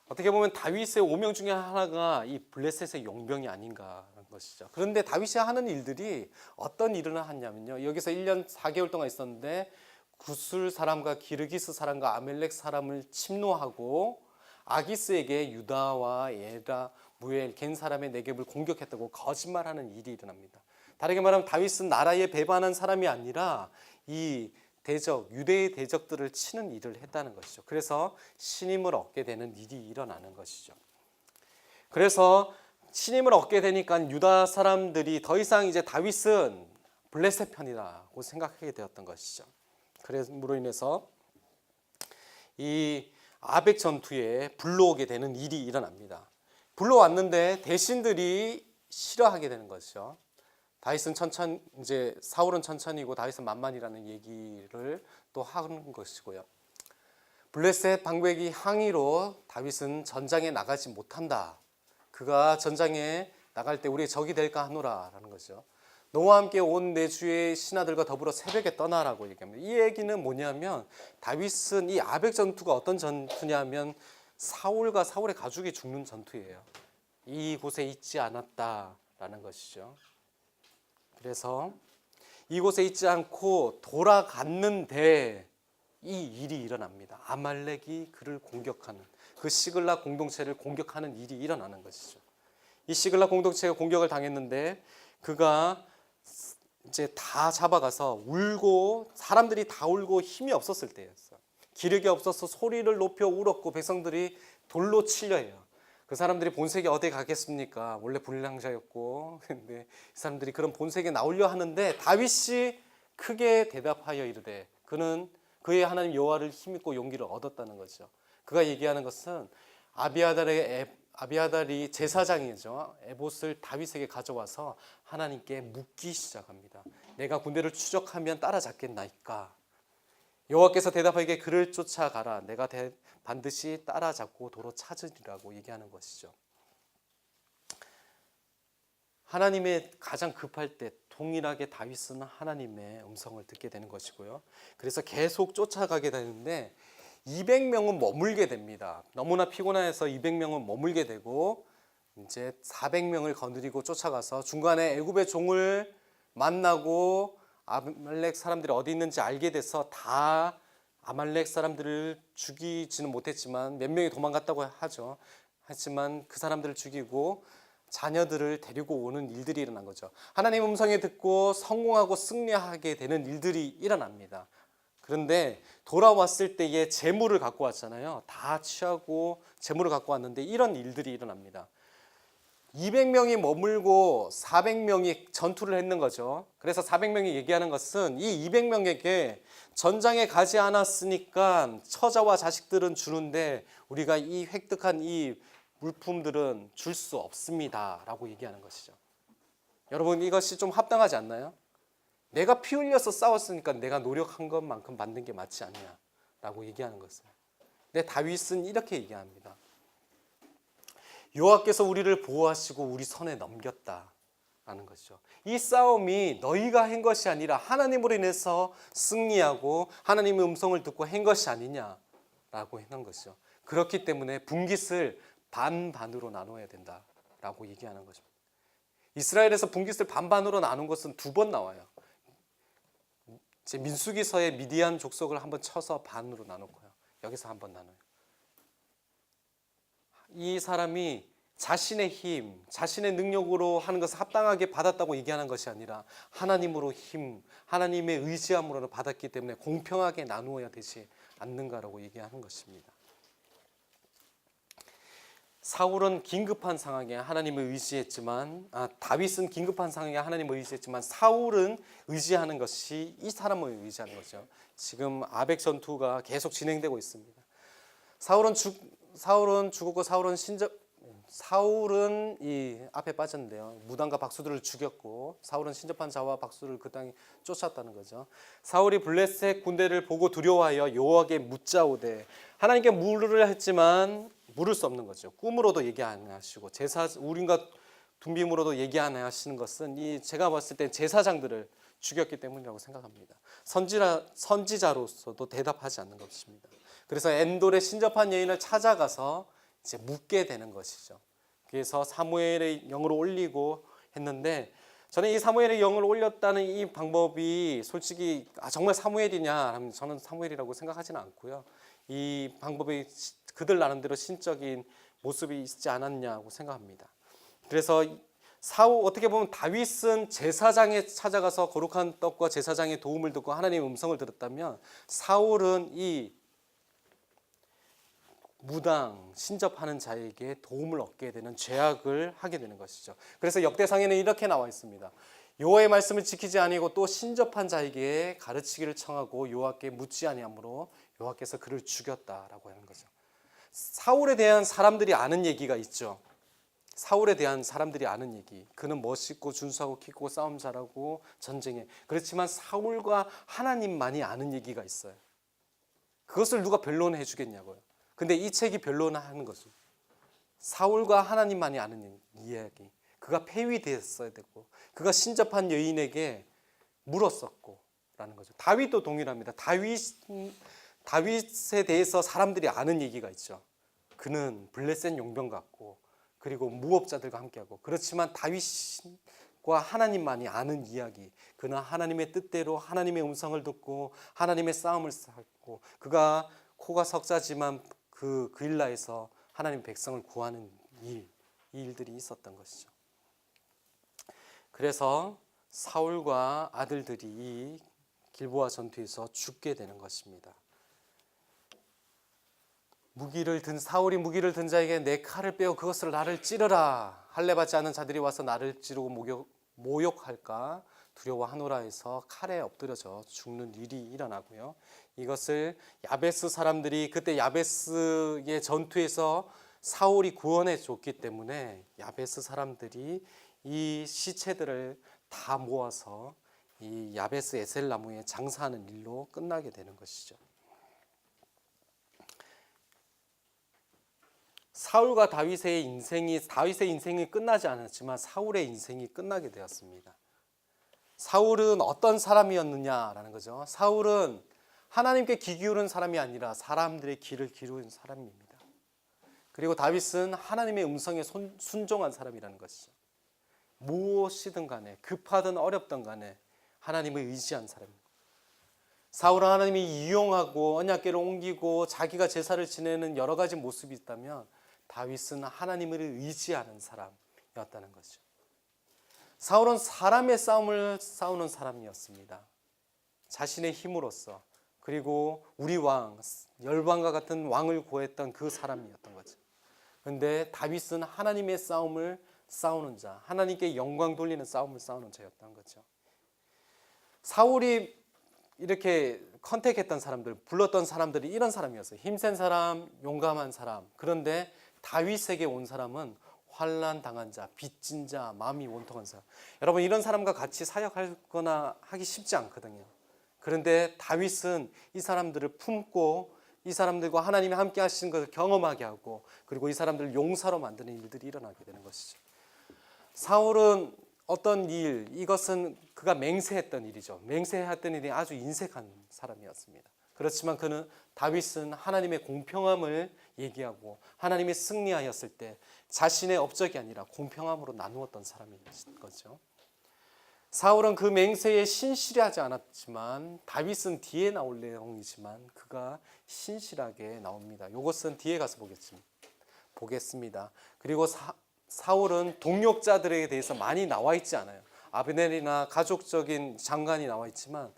어떻게 보면 다윗의 5명 중에 하나가 이 블레셋의 용병이 아닌가 하는 것이죠. 그런데 다윗이 하는 일들이 어떤 일을 하냐면요. 여기서 1년 4개월 동안 있었는데 구술 사람과 기르기스 사람과 아멜렉 사람을 침노하고 아기스에게 유다와 에라, 무엘, 겐 사람의 내geb을 공격했다고 거짓말하는 일이 일어납니다. 다르게 말하면 다윗은 나라에 배반한 사람이 아니라 이 대적, 유대의 대적들을 치는 일을 했다는 것이죠. 그래서 신임을 얻게 되는 일이 일어나는 것이죠. 그래서 신임을 얻게 되니까 유다 사람들이 더 이상 이제 다윗은 블레셋 편이라고 생각하게 되었던 것이죠. 그래서 인해서 이 아벡 전투에 불러오게 되는 일이 일어납니다. 불러왔는데 대신들이 싫어하게 되는 것이죠. 다윗은 이제 사울은 천천히고 다윗은 만만이라는 얘기를 또 하는 것이고요. 블레셋 방백이 항의로 다윗은 전장에 나가지 못한다. 그가 전장에 나갈 때 우리의 적이 될까 하노라라는 거죠. 너와 함께 온 내 주의 신하들과 더불어 새벽에 떠나라고 얘기합니다. 이 얘기는 뭐냐면 다윗은 이 아벡 전투가 어떤 전투냐면 사울과 사울의 가족이 죽는 전투예요. 이곳에 있지 않았다라는 것이죠. 그래서 이곳에 있지 않고 돌아갔는데 이 일이 일어납니다. 아말렉이 그를 공격하는 그 시글락 공동체를 공격하는 일이 일어나는 것이죠. 이 시글락 공동체가 공격을 당했는데 그가 이제 다 잡아가서 울고 사람들이 다 울고 힘이 없었을 때였어요. 기력이 없어서 소리를 높여 울었고 백성들이 돌로 치려 해요. 그 사람들이 본색이 어디 가겠습니까? 원래 불량자였고 근데 이 사람들이 그런 본색에 나오려 하는데 다윗이 크게 대답하여 이르되 그는 그의 하나님 여호와를 힘입고 용기를 얻었다는 거죠. 그가 얘기하는 것은 아비아달이 제사장이죠. 에봇을 다윗에게 가져와서 하나님께 묻기 시작합니다. 내가 군대를 추적하면 따라잡겠나이까? 여호와께서 대답하기에 그를 쫓아가라. 내가 반드시 따라잡고 도로 찾으리라고 얘기하는 것이죠. 하나님의 가장 급할 때 동일하게 다윗은 하나님의 음성을 듣게 되는 것이고요. 그래서 계속 쫓아가게 되는데 200명은 머물게 됩니다. 너무나 피곤해서 200명은 머물게 되고 이제 400명을 거느리고 쫓아가서 중간에 애굽의 종을 만나고 아말렉 사람들이 어디 있는지 알게 돼서 다 아말렉 사람들을 죽이지는 못했지만 몇 명이 도망갔다고 하죠. 하지만 그 사람들을 죽이고 자녀들을 데리고 오는 일들이 일어난 거죠. 하나님 음성에 듣고 성공하고 승리하게 되는 일들이 일어납니다. 그런데 돌아왔을 때에 재물을 갖고 왔잖아요. 다 취하고 재물을 갖고 왔는데 이런 일들이 일어납니다. 200명이 머물고 400명이 전투를 했는 거죠. 그래서 400명이 얘기하는 것은 이 200명에게 전장에 가지 않았으니까 처자와 자식들은 주는데 우리가 이 획득한 이 물품들은 줄 수 없습니다 라고 얘기하는 것이죠. 여러분, 이것이 좀 합당하지 않나요? 내가 피 흘려서 싸웠으니까 내가 노력한 것만큼 받는 게 맞지 않냐 라고 얘기하는 것을. 근데 다윗은 이렇게 얘기합니다. 여호와께서 우리를 보호하시고 우리 손에 넘겼다라는 것이죠. 이 싸움이 너희가 한 것이 아니라 하나님으로 인해서 승리하고 하나님의 음성을 듣고 한 것이 아니냐라고 하는 것이죠. 그렇기 때문에 분깃을 반반으로 나눠야 된다라고 얘기하는 것입니다. 이스라엘에서 분깃을 반반으로 나눈 것은 2번 나와요. 민수기서에 미디안 족속을 한번 쳐서 반으로 나눴고요. 여기서 한번 나눠요. 이 사람이 자신의 힘, 자신의 능력으로 하는 것을 합당하게 받았다고 얘기하는 것이 아니라 하나님으로 힘, 하나님의 의지함으로 받았기 때문에 공평하게 나누어야 되지 않는가라고 얘기하는 것입니다. 사울은 긴급한 상황에 하나님을 의지했지만 다윗은 긴급한 상황에 하나님을 의지했지만 사울은 의지하는 것이 이 사람을 의지하는 거죠. 지금 아벡 전투가 계속 진행되고 있습니다. 사울은 죽었고 사울은 이 앞에 빠졌는데요. 무당과 박수들을 죽였고 사울은 신접한 자와 박수를 그 땅에 쫓았다는 거죠. 사울이 블레셋 군대를 보고 두려워하여 여호와께 묻자오되 하나님께 물으려 했지만 물을 수 없는 거죠. 꿈으로도 얘기 안 하시고 우림과 둠빔으로도 얘기 안 하시는 것은 이 제가 봤을 때 제사장들을 죽였기 때문이라고 생각합니다. 선지자로서도 대답하지 않는 것입니다. 그래서 엔돌의 신접한 여인을 찾아가서 이제 묻게 되는 것이죠. 그래서 사무엘의 영으로 올리고 했는데 저는 이 사무엘의 영을 올렸다는 이 방법이 솔직히 정말 사무엘이냐 하면 저는 사무엘이라고 생각하지는 않고요. 이 방법이 그들 나름대로 신적인 모습이 있지 않았냐고 생각합니다. 그래서 어떻게 보면 다윗은 제사장에 찾아가서 거룩한 떡과 제사장의 도움을 듣고 하나님의 음성을 들었다면 사울은 이 무당, 신접하는 자에게 도움을 얻게 되는 죄악을 하게 되는 것이죠. 그래서 역대상에는 이렇게 나와 있습니다. 여호와의 말씀을 지키지 아니하고 또 신접한 자에게 가르치기를 청하고 여호와께 묻지 아니하므로 여호와께서 그를 죽였다라고 하는 거죠. 사울에 대한 사람들이 아는 얘기가 있죠. 사울에 대한 사람들이 아는 얘기. 그는 멋있고 준수하고 키 크고 싸움 잘하고 전쟁에. 그렇지만 사울과 하나님만이 아는 얘기가 있어요. 그것을 누가 변론해 주겠냐고요. 근데 이 책이 변론하는 것은 사울과 하나님만이 아는 이야기. 그가 폐위되었어야 되고 그가 신접한 여인에게 물었었고 라는 거죠. 다윗도 동일합니다. 다윗에 대해서 사람들이 아는 얘기가 있죠. 그는 블레셋 용병 같고 그리고 무업자들과 함께하고 그렇지만 다윗과 하나님만이 아는 이야기. 그는 하나님의 뜻대로 하나님의 음성을 듣고 하나님의 싸움을 쌓고 그가 코가 석자지만 그 일라에서 하나님 백성을 구하는 이 일들이 있었던 것이죠. 그래서 사울과 아들들이 이 길보아 전투에서 죽게 되는 것입니다. 사울이 무기를 든 자에게 내 칼을 빼어 그것을 나를 찌르라. 할례 받지 않은 자들이 와서 나를 찌르고 모욕할까 두려워하노라 해서 칼에 엎드려져 죽는 일이 일어나고요. 이것을 야베스 사람들이 그때 야베스의 전투에서 사울이 구원해 줬기 때문에 야베스 사람들이 이 시체들을 다 모아서 이 야베스 에셀 나무에 장사하는 일로 끝나게 되는 것이죠. 사울과 다윗의 인생이 끝나지 않았지만 사울의 인생이 끝나게 되었습니다. 사울은 어떤 사람이었느냐라는 거죠. 사울은 하나님께 귀 기울인 사람이 아니라 사람들의 귀를 기울인 사람입니다. 그리고 다윗은 하나님의 음성에 순종한 사람이라는 것이죠. 무엇이든 간에 급하든 어렵든 간에 하나님을 의지한 사람입니다. 사울은 하나님이 이용하고 언약궤를 옮기고 자기가 제사를 지내는 여러 가지 모습이 있다면 다윗은 하나님을 의지하는 사람이었다는 것이죠. 사울은 사람의 싸움을 싸우는 사람이었습니다. 자신의 힘으로써. 그리고 우리 왕, 열왕과 같은 왕을 구했던 그 사람이었던 거죠. 그런데 다윗은 하나님의 싸움을 싸우는 자, 하나님께 영광 돌리는 싸움을 싸우는 자였던 거죠. 사울이 이렇게 컨택했던 사람들, 불렀던 사람들이 이런 사람이었어요. 힘센 사람, 용감한 사람. 그런데 다윗에게 온 사람은 환난 당한 자, 빚진 자, 마음이 원통한 사람. 여러분, 이런 사람과 같이 사역하거나 하기 쉽지 않거든요. 그런데 다윗은 이 사람들을 품고 이 사람들과 하나님이 함께 하시는 것을 경험하게 하고, 그리고 이 사람들을 용사로 만드는 일들이 일어나게 되는 것이죠. 사울은 어떤 일, 이것은 그가 맹세했던 일이죠. 맹세했던 일이 아주 인색한 사람이었습니다. 그렇지만 다윗은 하나님의 공평함을 얘기하고 하나님이 승리하였을 때 자신의 업적이 아니라 공평함으로 나누었던 사람인 거죠. 사울은 그 맹세에 신실하지 않았지만, 다윗은 뒤에 나올 내용이지만 그가 신실하게 나옵니다. 이것은 뒤에 가서 보겠습니다. 그리고 사울은 동력자들에 대해서 많이 나와 있지 않아요. 아브넬이나 가족적인 장관이 나와 있지만,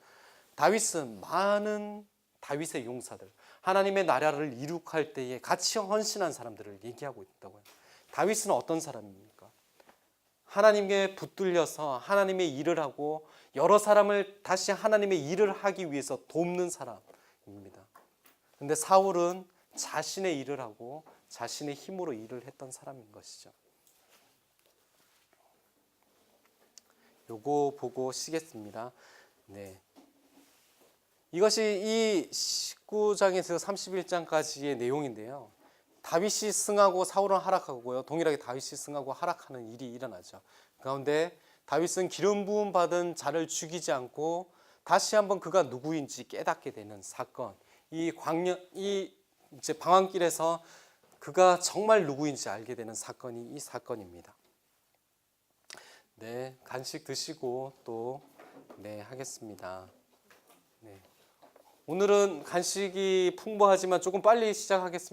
다윗은 많은 다윗의 용사들, 하나님의 나라를 이룩할 때에 같이 헌신한 사람들을 얘기하고 있다고요. 다윗은 어떤 사람입니까? 하나님께 붙들려서 하나님의 일을 하고 여러 사람을 다시 하나님의 일을 하기 위해서 돕는 사람입니다. 그런데 사울은 자신의 일을 하고 자신의 힘으로 일을 했던 사람인 것이죠. 요거 보고 쉬겠습니다. 네. 이것이 이 19장에서 31장까지의 내용인데요. 다윗이 승하고 사울은 하락하고요. 동일하게 다윗이 승하고 하락하는 일이 일어나죠. 가운데 다윗은 기름 부음 받은 자를 죽이지 않고 다시 한번 그가 누구인지 깨닫게 되는 사건. 이 이제 방황길에서 그가 정말 누구인지 알게 되는 사건이 이 사건입니다. 네, 간식 드시고 또 하겠습니다. 네. 오늘은 간식이 풍부하지만 조금 빨리 시작하겠습니다.